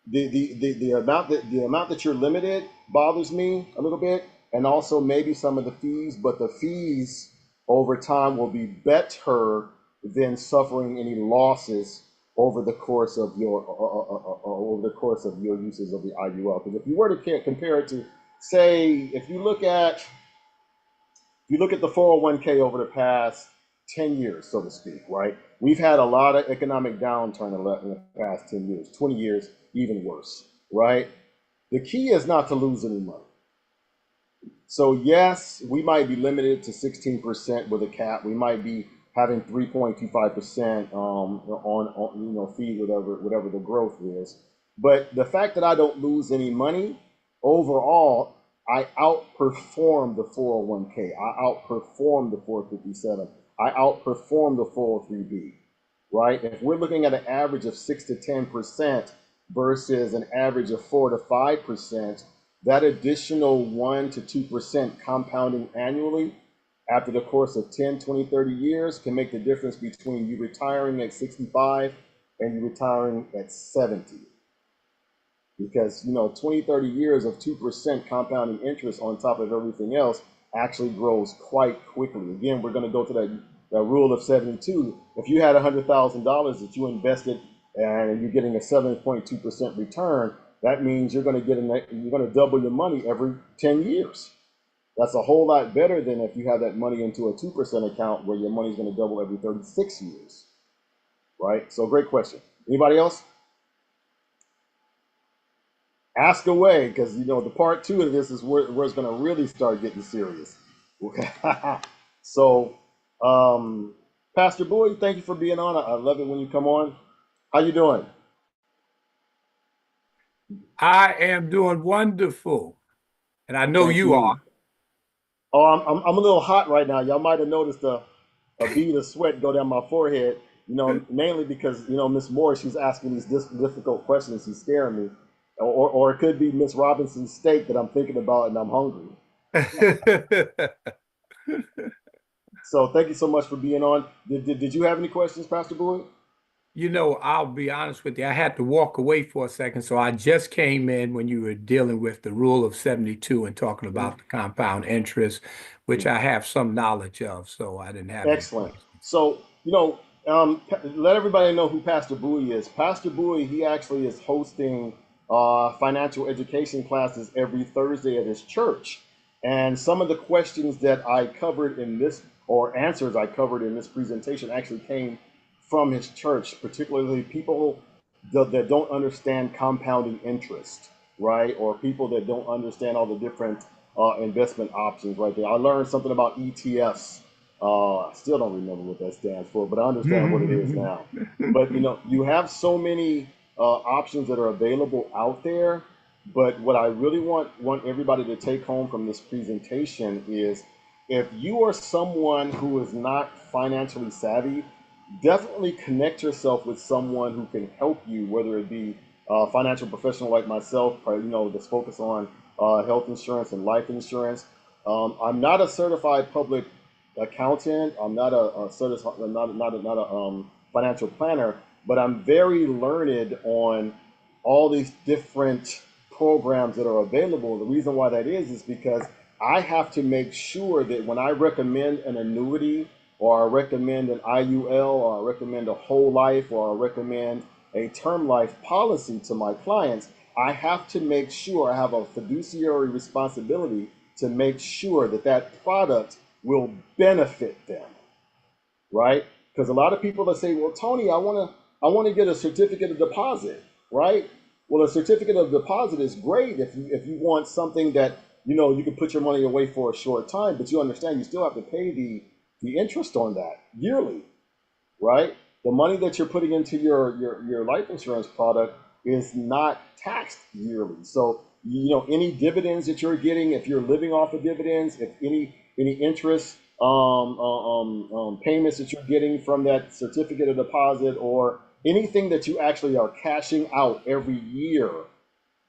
the amount that you're limited bothers me a little bit, and also maybe some of the fees, but the fees over time will be better than suffering any losses over the course of your uses of the IUL. Because if you were to compare it to, say, if you look at the 401k over the past 10 years, so to speak, right? We've had a lot of economic downturn in the past 10 years, 20 years, even worse, right? The key is not to lose any money. So yes, we might be limited to 16% with a cap. We might be having 3.25% on fee, whatever the growth is. But the fact that I don't lose any money overall, I outperform the 401k. I outperform the 457. I outperform the 403b, right? If we're looking at an average of 6 to 10% versus an average of 4 to 5%, that additional 1 to 2% compounding annually after the course of 10, 20, 30 years can make the difference between you retiring at 65 and you retiring at 70. Because 20, 30 years of 2% compounding interest on top of everything else actually grows quite quickly. Again, we're going to go to that rule of 72. If you had $100,000 that you invested and you're getting a 7.2% return, that means you're going to double your money every 10 years. That's a whole lot better than if you have that money into a 2% account where your money's going to double every 36 years, right? So great question. Anybody else? Ask away, because the part 2 of this is where it's going to really start getting serious. So, Pastor Boyd, thank you for being on. I love it when you come on. How you doing? I am doing wonderful, and I know you are. Oh, I'm a little hot right now. Y'all might have noticed a bead of sweat go down my forehead. Mainly because Miss Moore, she's asking these difficult questions. She's scaring me. Or it could be Miss Robinson's steak that I'm thinking about and I'm hungry. So thank you so much for being on. Did you have any questions, Pastor Boyd? I'll be honest with you. I had to walk away for a second. So I just came in when you were dealing with the rule of 72 and talking about the compound interest, which I have some knowledge of. So I didn't have Excellent. So, let everybody know who Pastor Bowie is. Pastor Bowie, he actually is hosting financial education classes every Thursday at his church. And some of the questions that I covered in this, or answers I covered in this presentation, actually came from his church, particularly people that don't understand compounding interest, right? Or people that don't understand all the different investment options right there. I learned something about ETFs. I still don't remember what that stands for, but I understand what it is now. But you have so many options that are available out there. But what I really want everybody to take home from this presentation is, if you are someone who is not financially savvy, definitely connect yourself with someone who can help you, whether it be a financial professional like myself, that's focused on health insurance and life insurance. I'm not a certified public accountant. I'm not a financial planner, but I'm very learned on all these different programs that are available. The reason why that is because I have to make sure that when I recommend an annuity, or I recommend an IUL, or I recommend a whole life, or I recommend a term life policy to my clients, I have to make sure I have a fiduciary responsibility to make sure that that product will benefit them, right? Because a lot of people that say, well, Tony, I want to get a certificate of deposit, right? Well, a certificate of deposit is great if you want something that you can put your money away for a short time, but you understand you still have to pay the interest on that yearly, right? The money that you're putting into your life insurance product is not taxed yearly. So any dividends that you're getting, if you're living off of dividends, if any interest payments that you're getting from that certificate of deposit, or anything that you actually are cashing out every year,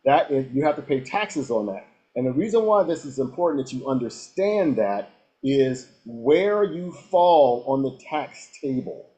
that is, you have to pay taxes on that. And the reason why this is important that you understand that is where you fall on the tax table,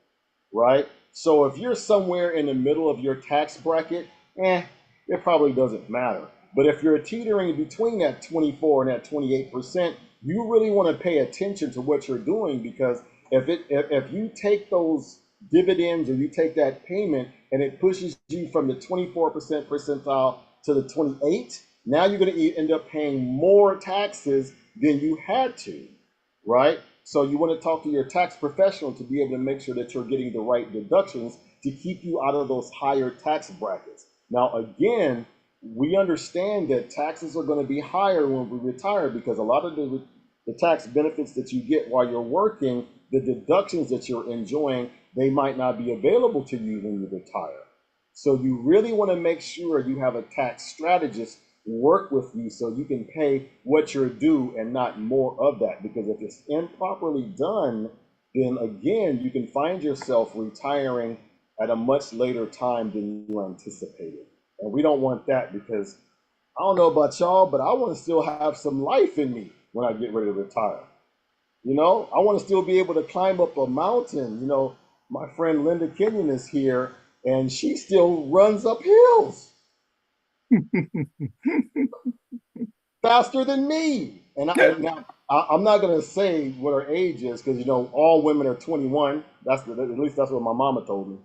right? So if you're somewhere in the middle of your tax bracket, it probably doesn't matter. But if you're teetering between that 24 and that 28%, you really want to pay attention to what you're doing, because if you take those dividends or you take that payment and it pushes you from the 24% percentile to the 28, now you're going to end up paying more taxes than you had to, right? So you want to talk to your tax professional to be able to make sure that you're getting the right deductions to keep you out of those higher tax brackets. Now, again, we understand that taxes are going to be higher when we retire, because a lot of the tax benefits that you get while you're working, the deductions that you're enjoying, they might not be available to you when you retire. So you really want to make sure you have a tax strategist work with you so you can pay what you're due and not more of that. Because if it's improperly done, then again, you can find yourself retiring at a much later time than you anticipated. And we don't want that, because I don't know about y'all, but I want to still have some life in me when I get ready to retire. You know, I want to still be able to climb up a mountain. You know, my friend Linda Kenyon is here, and she still runs up hills faster than me. And now I'm not going to say what her age is, because, you know, all women are 21. At least that's what my mama told me.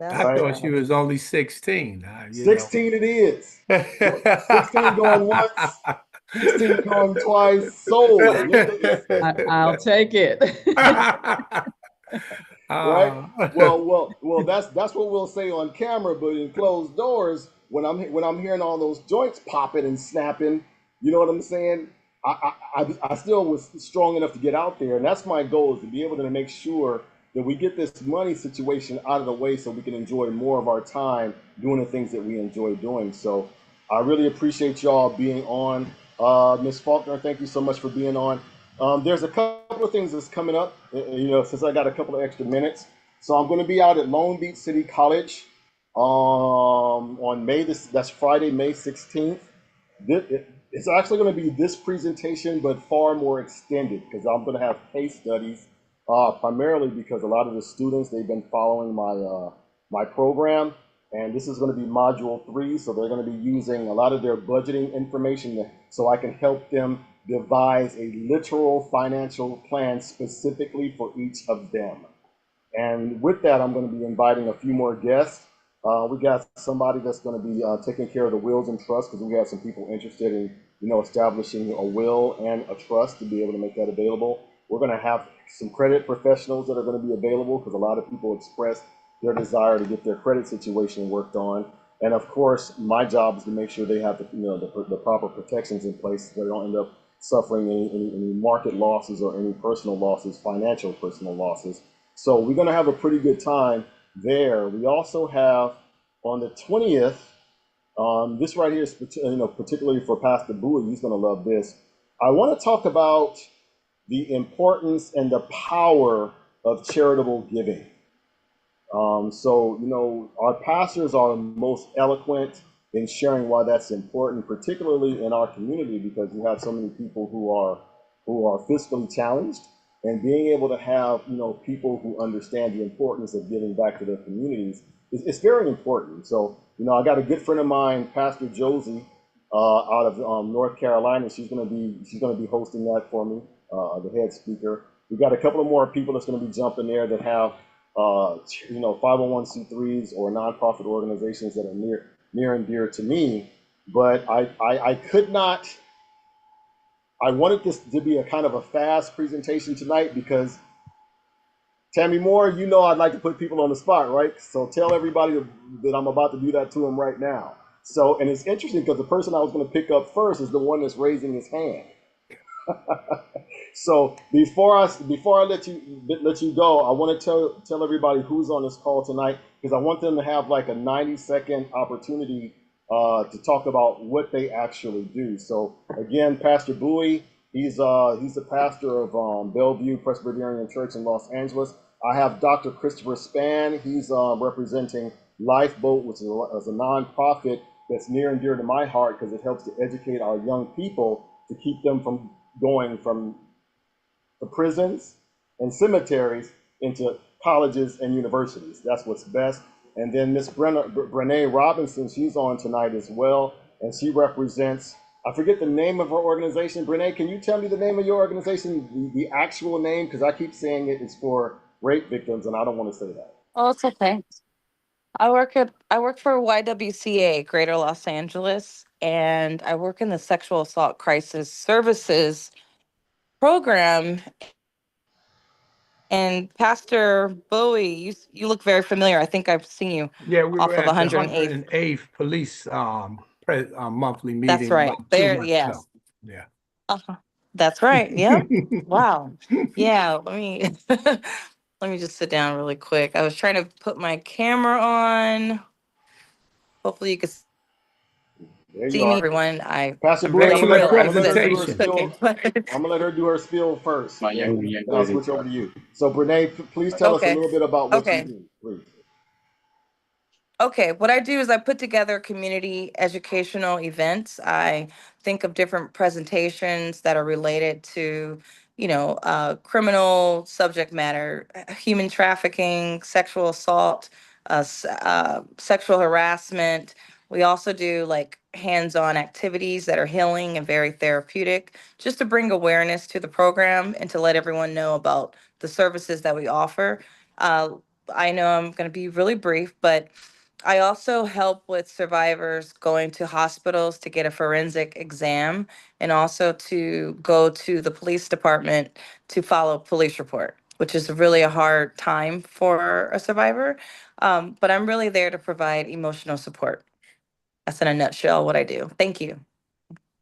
I Right? thought she was only 16. 16 it is. 16 going once, 16 going twice. Sold. Linda is I'll take it. right. Ah. Well. That's what we'll say on camera, but in closed doors, when I'm hearing all those joints popping and snapping, you know what I'm saying? I still was strong enough to get out there, and that's my goal, is to be able to make sure that we get this money situation out of the way so we can enjoy more of our time doing the things that we enjoy doing. So I really appreciate y'all being on. Ms. Faulkner, thank you so much for being on. There's a couple of things that's coming up, you know, since I got a couple of extra minutes. So I'm going to be out at Long Beach City College on that's Friday, May 16th. It's actually going to be this presentation, but far more extended, because I'm going to have case studies, primarily because a lot of the students, they've been following my program, and this is going to be module 3, so they're going to be using a lot of their budgeting information so I can help them devise a literal financial plan specifically for each of them. And with that, I'm going to be inviting a few more guests. We got somebody that's going to be taking care of the wills and trusts, because we have some people interested in, you know, establishing a will and a trust to be able to make that available. We're going to have some credit professionals that are going to be available, because a lot of people expressed their desire to get their credit situation worked on. And of course, my job is to make sure they have the proper protections in place so they don't end up suffering any market losses or any personal losses, financial personal losses. So we're going to have a pretty good time there. We also have on the 20th, this right here is, you know, particularly for Pastor Bowie, he's going to love this. I want to talk about the importance and the power of charitable giving. So, you know, our pastors are most eloquent in sharing why that's important, particularly in our community, because we have so many people who are fiscally challenged, and being able to have, you know, people who understand the importance of giving back to their communities is very important. So, you know, I got a good friend of mine, Pastor Josie, out of North Carolina. She's going to be hosting that for me, the head speaker. We got a couple of more people that's going to be jumping there that have, you know, 501c3s or nonprofit organizations that are near and dear to me. But I could not. I wanted this to be a kind of a fast presentation tonight, because Tammy Moore, you know, I'd like to put people on the spot, right? So tell everybody that I'm about to do that to them right now. So, and it's interesting because the person I was going to pick up first is the one that's raising his hand. So before I let you go, I want to tell everybody who's on this call tonight, because I want them to have like a 90-second opportunity to talk about what they actually do. So again, Pastor Bowie, he's the pastor of Bellevue Presbyterian Church in Los Angeles. I have Dr. Christopher Spann. He's representing Lifeboat, which is a nonprofit that's near and dear to my heart because it helps to educate our young people to keep them from going from the prisons and cemeteries into colleges and universities. That's what's best. And then Miss Brene Robinson, she's on tonight as well, and she represents, I forget the name of her organization. Brene, can you tell me the name of your organization, the actual name? Because I keep saying it's for rape victims, and I don't want to say that. Oh, it's okay. I work for YWCA Greater Los Angeles, and I work in the sexual assault crisis services program. And Pastor Bowie, you look very familiar. I think I've seen you Yeah, we were off of at the 108th. 108th police monthly That's meeting right. about 2 There, months ago. yes. Yeah. Uh-huh. That's right. Yep. Wow. Yeah, let me let me just sit down really quick. I was trying to put my camera on. Hopefully you can There you see me, are. everyone. Pastor I'm Bowie, really I'm gonna Excellent realizing let that her do her someone's presentation. spiel. cooking. I'm gonna let her do her spiel first, and then I'll switch over to you. So, Brene, please tell us a Okay. little bit about what you Okay. do, please. Okay, what I do is I put together community educational events. I think of different presentations that are related to, criminal subject matter, human trafficking, sexual assault, sexual harassment. We also do like hands-on activities that are healing and very therapeutic, just to bring awareness to the program and to let everyone know about the services that we offer. Uh, I know I'm going to be really brief, but I also help with survivors going to hospitals to get a forensic exam and also to go to the police department to follow a police report, which is really a hard time for a survivor. But I'm really there to provide emotional support. That's in a nutshell what I do. Thank you.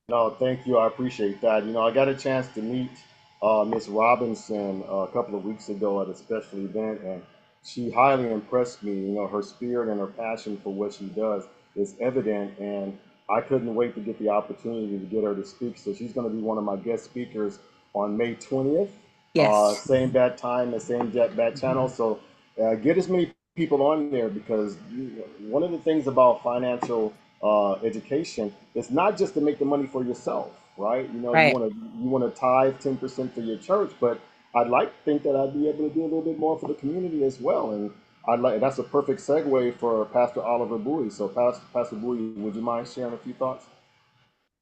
No, thank you. I appreciate that. I got a chance to meet Miss Robinson a couple of weeks ago at a special event, and she highly impressed me. Her spirit and her passion for what she does is evident, and I couldn't wait to get the opportunity to get her to speak. So she's going to be one of my guest speakers on May 20th, Yes. same bat time and same bat channel. So get as many people on there because one of the things about financial education, it's not just to make the money for yourself, right? You Right. want to tithe 10% for your church, but I'd like to think that I'd be able to do a little bit more for the community as well. And that's a perfect segue for Pastor Oliver Bowie. So Pastor Bowie, would you mind sharing a few thoughts?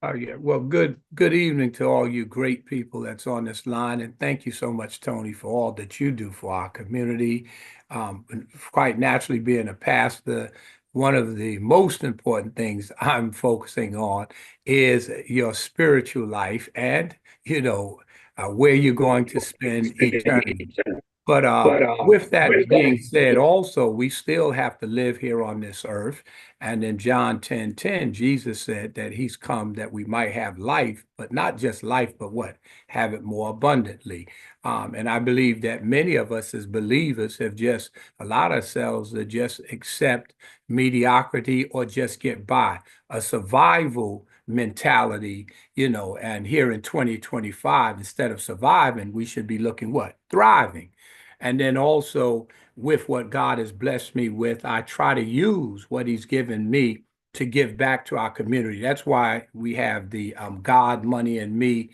Yeah. Well, good evening to all you great people that's on this line, and thank you so much, Tony, for all that you do for our community. And quite naturally, being a pastor, one of the most important things I'm focusing on is your spiritual life and, where you're going to spend eternity. But with that being said, also, we still have to live here on this earth. And in John 10:10, Jesus said that he's come that we might have life, but not just life, but what? Have it more abundantly. And I believe that many of us as believers have just allowed ourselves to just accept mediocrity or just get by, a survival mentality, and here in 2025, instead of surviving, we should be looking what? Thriving. And then also with what God has blessed me with, I try to use what he's given me to give back to our community. That's why we have the God, Money, and Me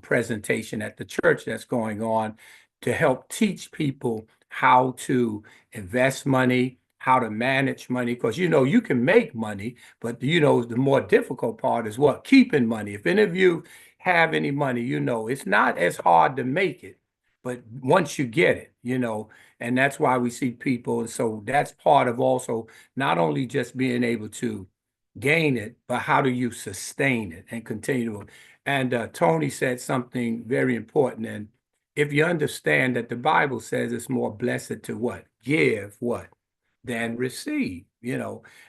presentation at the church that's going on to help teach people how to invest money, how to manage money. Because, you can make money, but, the more difficult part is what? Keeping money. If any of you have any money, it's not as hard to make it, but once you get it, and that's why we see people. So that's part of also not only just being able to gain it, but how do you sustain it and continue to. And Tony said something very important. And if you understand that the Bible says it's more blessed to what? Give what? Than receive,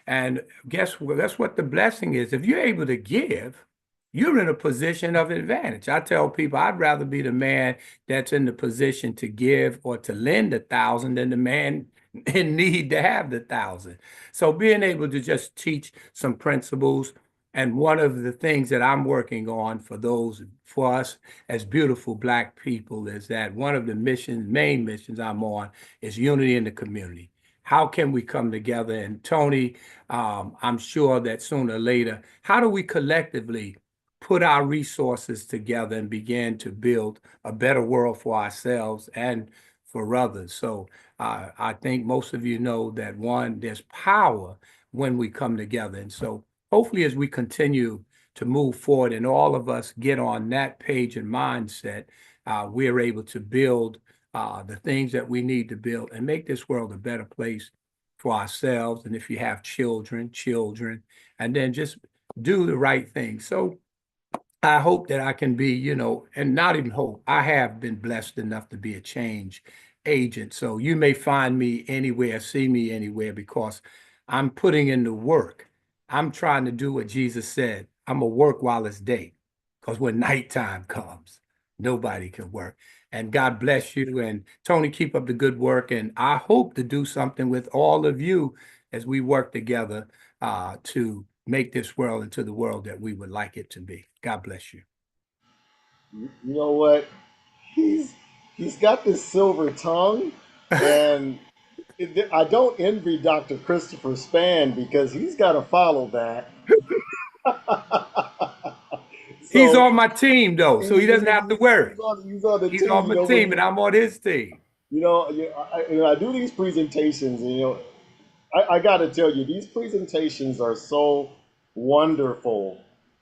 And guess what? That's what the blessing is. If you're able to give, you're in a position of advantage. I tell people I'd rather be the man that's in the position to give or to lend 1,000 than the man in need to have the 1,000. So being able to just teach some principles. And one of the things that I'm working on for us as beautiful Black people is that one of the main missions I'm on is unity in the community. how can we come together? And Tony, I'm sure that sooner or later, how do we collectively put our resources together and begin to build a better world for ourselves and for others? So I think most of you know that one, there's power when we come together. And so hopefully as we continue to move forward and all of us get on that page and mindset, we're able to build the things that we need to build and make this world a better place for ourselves. And if you have children, and then just do the right thing. So I hope that I can be, and not even hope, I have been blessed enough to be a change agent. So you may find me anywhere, see me anywhere, because I'm putting in the work. I'm trying to do what Jesus said. I'm going to work while it's day, because when nighttime comes, nobody can work. And God bless you. And Tony, keep up the good work. And I hope to do something with all of you as we work together to make this world into the world that we would like it to be. God bless you. You know what? He's got this silver tongue, and I don't envy Dr. Christopher Spann because he's got to follow that. He's So on my team, though, so he doesn't have to worry. he's on the He's team. on my team, and I'm on his team. I do these presentations, and I got to tell you, these presentations are so wonderful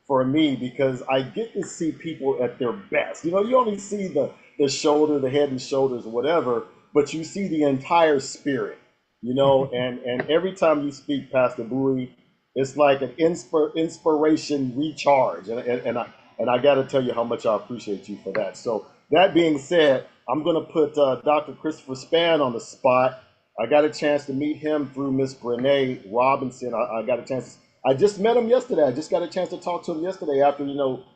for me because I get to see people at their best. You only see the shoulder, the head and shoulders, or whatever, but you see the entire spirit. And every time you speak, Pastor Bowie, it's like an inspiration recharge, and I got to tell you how much I appreciate you for that. So that being said, I'm going to put Dr. Christopher Spann on the spot. I got a chance to meet him through Miss Brene Robinson. I got a chance. I just met him yesterday. I just got a chance to talk to him yesterday after,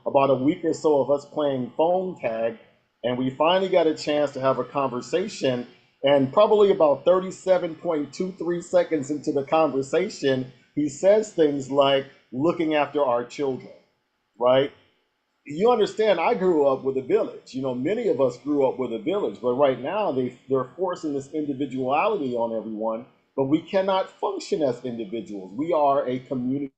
about a week or so of us playing phone tag. And we finally got a chance to have a conversation. And probably about 37.23 seconds into the conversation, he says things like looking after our children, right? You understand, I grew up with a village. Many of us grew up with a village, but right now they're forcing this individuality on everyone, but we cannot function as individuals. We are a community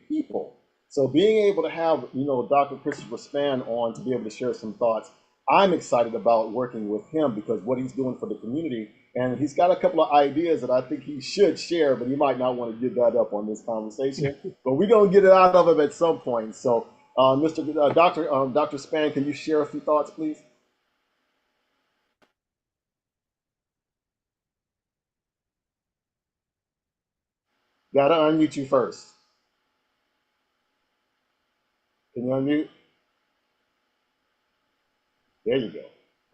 people. So being able to have, Dr. Christopher Spann on to be able to share some thoughts, I'm excited about working with him because what he's doing for the community, and he's got a couple of ideas that I think he should share, but he might not want to give that up on this conversation, but we're going to get it out of him at some point. So Dr. Spann, can you share a few thoughts, please? Gotta unmute you first. Can you unmute? There you go.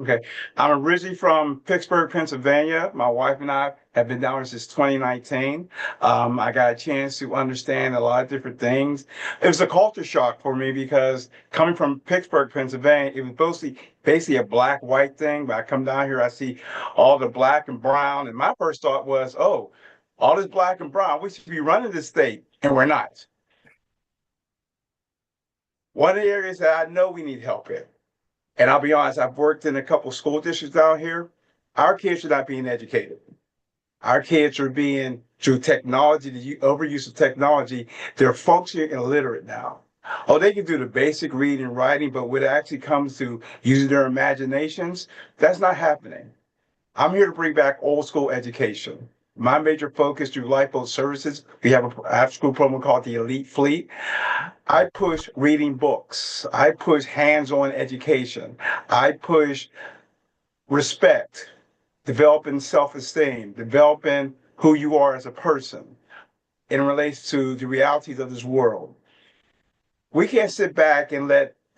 Okay. I'm originally from Pittsburgh, Pennsylvania. My wife and I have been down here since 2019. I got a chance to understand a lot of different things. It was a culture shock for me because coming from Pittsburgh, Pennsylvania, it was basically a black-white thing. But I come down here, I see all the black and brown. And my first thought was, oh, all this black and brown, we should be running this state. And we're not. One of the areas that I know we need help in. And I'll be honest, I've worked in a couple of school districts down here. Our kids are not being educated. Our kids are being, through technology, the overuse of technology, they're functionally illiterate now. Oh, they can do the basic reading and writing, but when it actually comes to using their imaginations, that's not happening. I'm here to bring back old school education. My major focus through Lifeboat Services, we have an after-school program called the Elite Fleet. I push reading books. I push hands-on education. I push respect, developing self-esteem, developing who you are as a person in relates to the realities of this world. We can't sit back and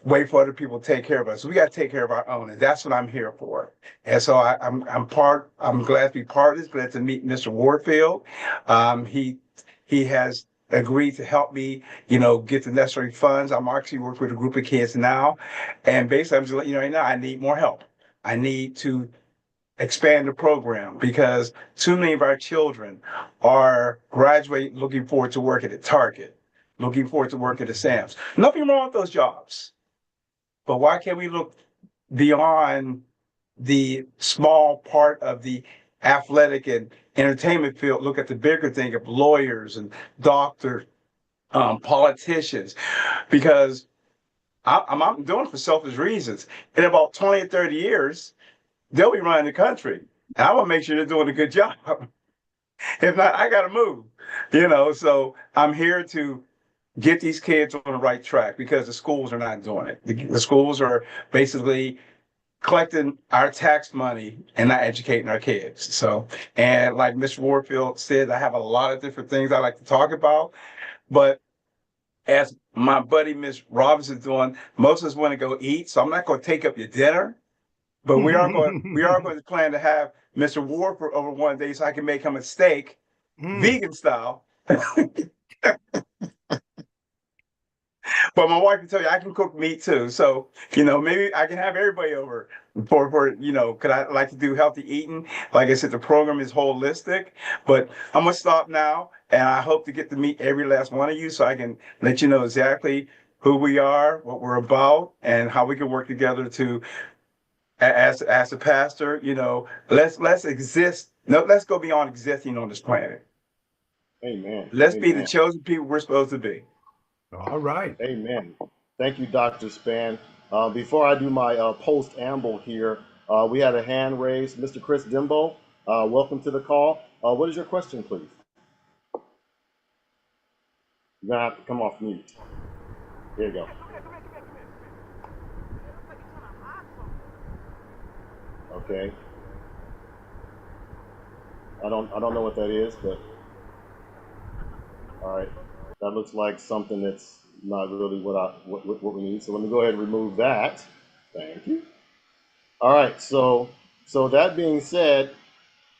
wait for other people to take care of us. We got to take care of our own, and that's what I'm here for. And so I'm glad to be part of this. Glad to meet Mr. Warfield. He has agreed to help me, get the necessary funds. I'm actually working with a group of kids now, and basically I'm just letting you know right now I need more help. I need to expand the program because too many of our children are graduating looking forward to working at Target, looking forward to working at Sam's. Nothing wrong with those jobs. But why can't we look beyond the small part of the athletic and entertainment field look at the bigger thing of lawyers and doctors, politicians, because I'm doing it for selfish reasons. In about 20 or 30 years, they'll be running the country. And I want to make sure they're doing a good job. If not, I got to move, So I'm here to get these kids on the right track because the schools are not doing it. The schools are basically collecting our tax money and not educating our kids. So, and like Mr. Warfield said, I have a lot of different things I like to talk about, but as my buddy Miss Robinson's doing, most of us want to go eat, so I'm not going to take up your dinner, but we are going to plan to have Mr. Warford over one day so I can make him a steak, vegan style. But my wife can tell you I can cook meat too. So, maybe I can have everybody over because I like to do healthy eating. Like I said, the program is holistic, but I'm going to stop now and I hope to get to meet every last one of you so I can let you know exactly who we are, what we're about, and how we can work together to, as a pastor, let's exist. No, let's go beyond existing on this planet. Amen. Let's be the Amen. chosen people we're supposed to be. All right. Amen. Thank you, Dr. Span. Before I do my post-amble here, we had a hand raised. Mr. Chris Dimbo, welcome to the call. What is your question, please? You're going to have to come off mute. There you go. Okay. I don't know what that is, but all right. That looks like something that's not really what we need. So let me go ahead and remove that. Thank you. All right. So that being said,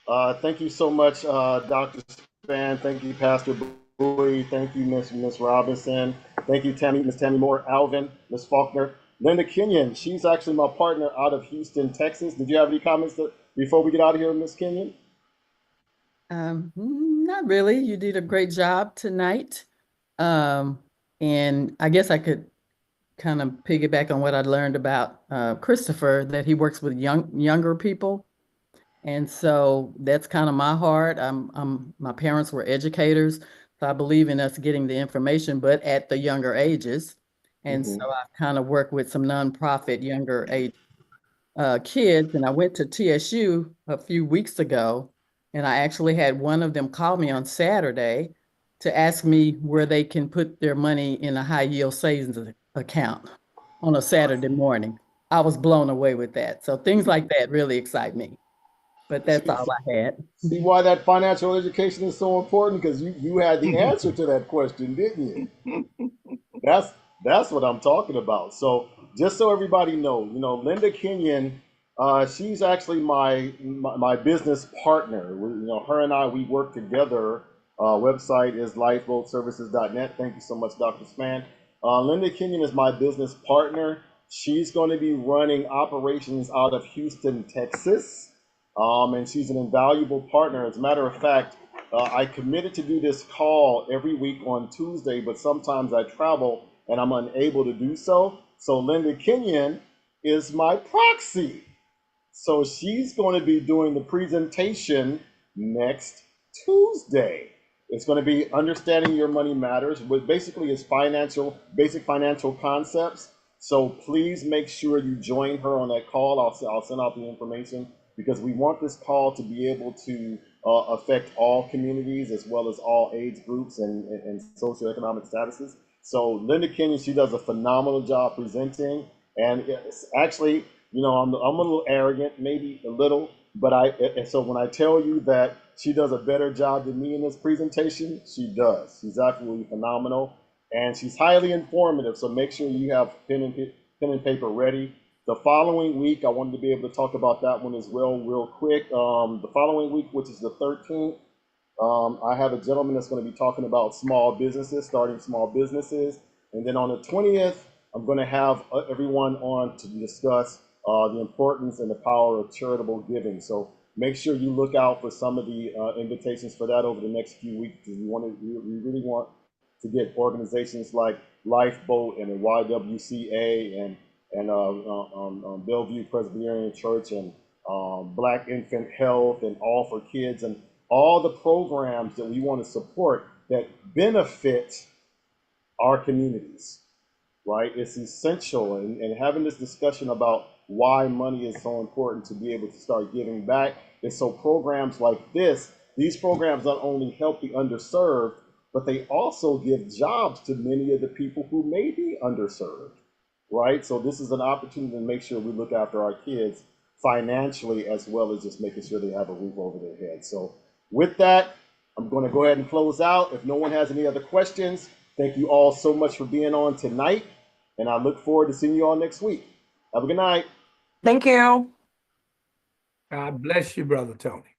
thank you so much, Dr. Span. Thank you, Pastor Bowie. Thank you, Miss Robinson. Thank you, Miss Tammy Moore, Alvin, Miss Faulkner, Linda Kenyon. She's actually my partner out of Houston, Texas. Did you have any comments before we get out of here, Miss Kenyon? Not really. You did a great job tonight. And I guess I could kind of piggyback on what I learned about Christopher, that he works with younger people. And so that's kind of my heart. My parents were educators, so I believe in us getting the information, but at the younger ages. And so I kind of work with some nonprofit younger age kids. And I went to TSU a few weeks ago, and I actually had one of them call me on Saturday to ask me where they can put their money in a high yield savings account on a Saturday morning. I was blown away with that. So things like that really excite me. But that's all I had. See why that financial education is so important? Because you had the answer to that question, didn't you? That's what I'm talking about. So just so everybody knows, Linda Kenyon, she's actually my business partner. Her and I, we work together. Website is lifeboatservices.net. Thank you so much, Dr. Span. Linda Kenyon is my business partner. She's going to be running operations out of Houston, Texas. And she's an invaluable partner. As a matter of fact, I committed to do this call every week on Tuesday, but sometimes I travel and I'm unable to do so. So Linda Kenyon is my proxy. So she's going to be doing the presentation next Tuesday. It's going to be Understanding Your Money Matters, which basically is basic financial concepts. So please make sure you join her on that call. I'll send out the information because we want this call to be able to affect all communities as well as all age groups and socioeconomic statuses. So Linda Kenyon, she does a phenomenal job presenting, and it's actually, I'm a little arrogant, maybe a little, but so when I tell you that she does a better job than me in this presentation, she does. She's absolutely phenomenal, and she's highly informative. So make sure you have pen and paper ready. The following week, I wanted to be able to talk about that one as well, real quick. The following week, which is the 13th, I have a gentleman that's going to be talking about small businesses, starting small businesses. And then on the 20th, I'm going to have everyone on to discuss the importance and the power of charitable giving. So make sure you look out for some of the invitations for that over the next few weeks, because we really want to get organizations like Lifeboat and the YWCA and Bellevue Presbyterian Church and Black Infant Health, and All for Kids, and all the programs that we want to support that benefit our communities, right? It's essential, and having this discussion about why money is so important to be able to start giving back is so programs like this, these programs not only help the underserved, but they also give jobs to many of the people who may be underserved, right? So this is an opportunity to make sure we look after our kids financially, as well as just making sure they have a roof over their head. So with that, I'm going to go ahead and close out. If no one has any other questions, thank you all so much for being on tonight, and I look forward to seeing you all next week. Have a good night. Thank you. God bless you, Brother Tony.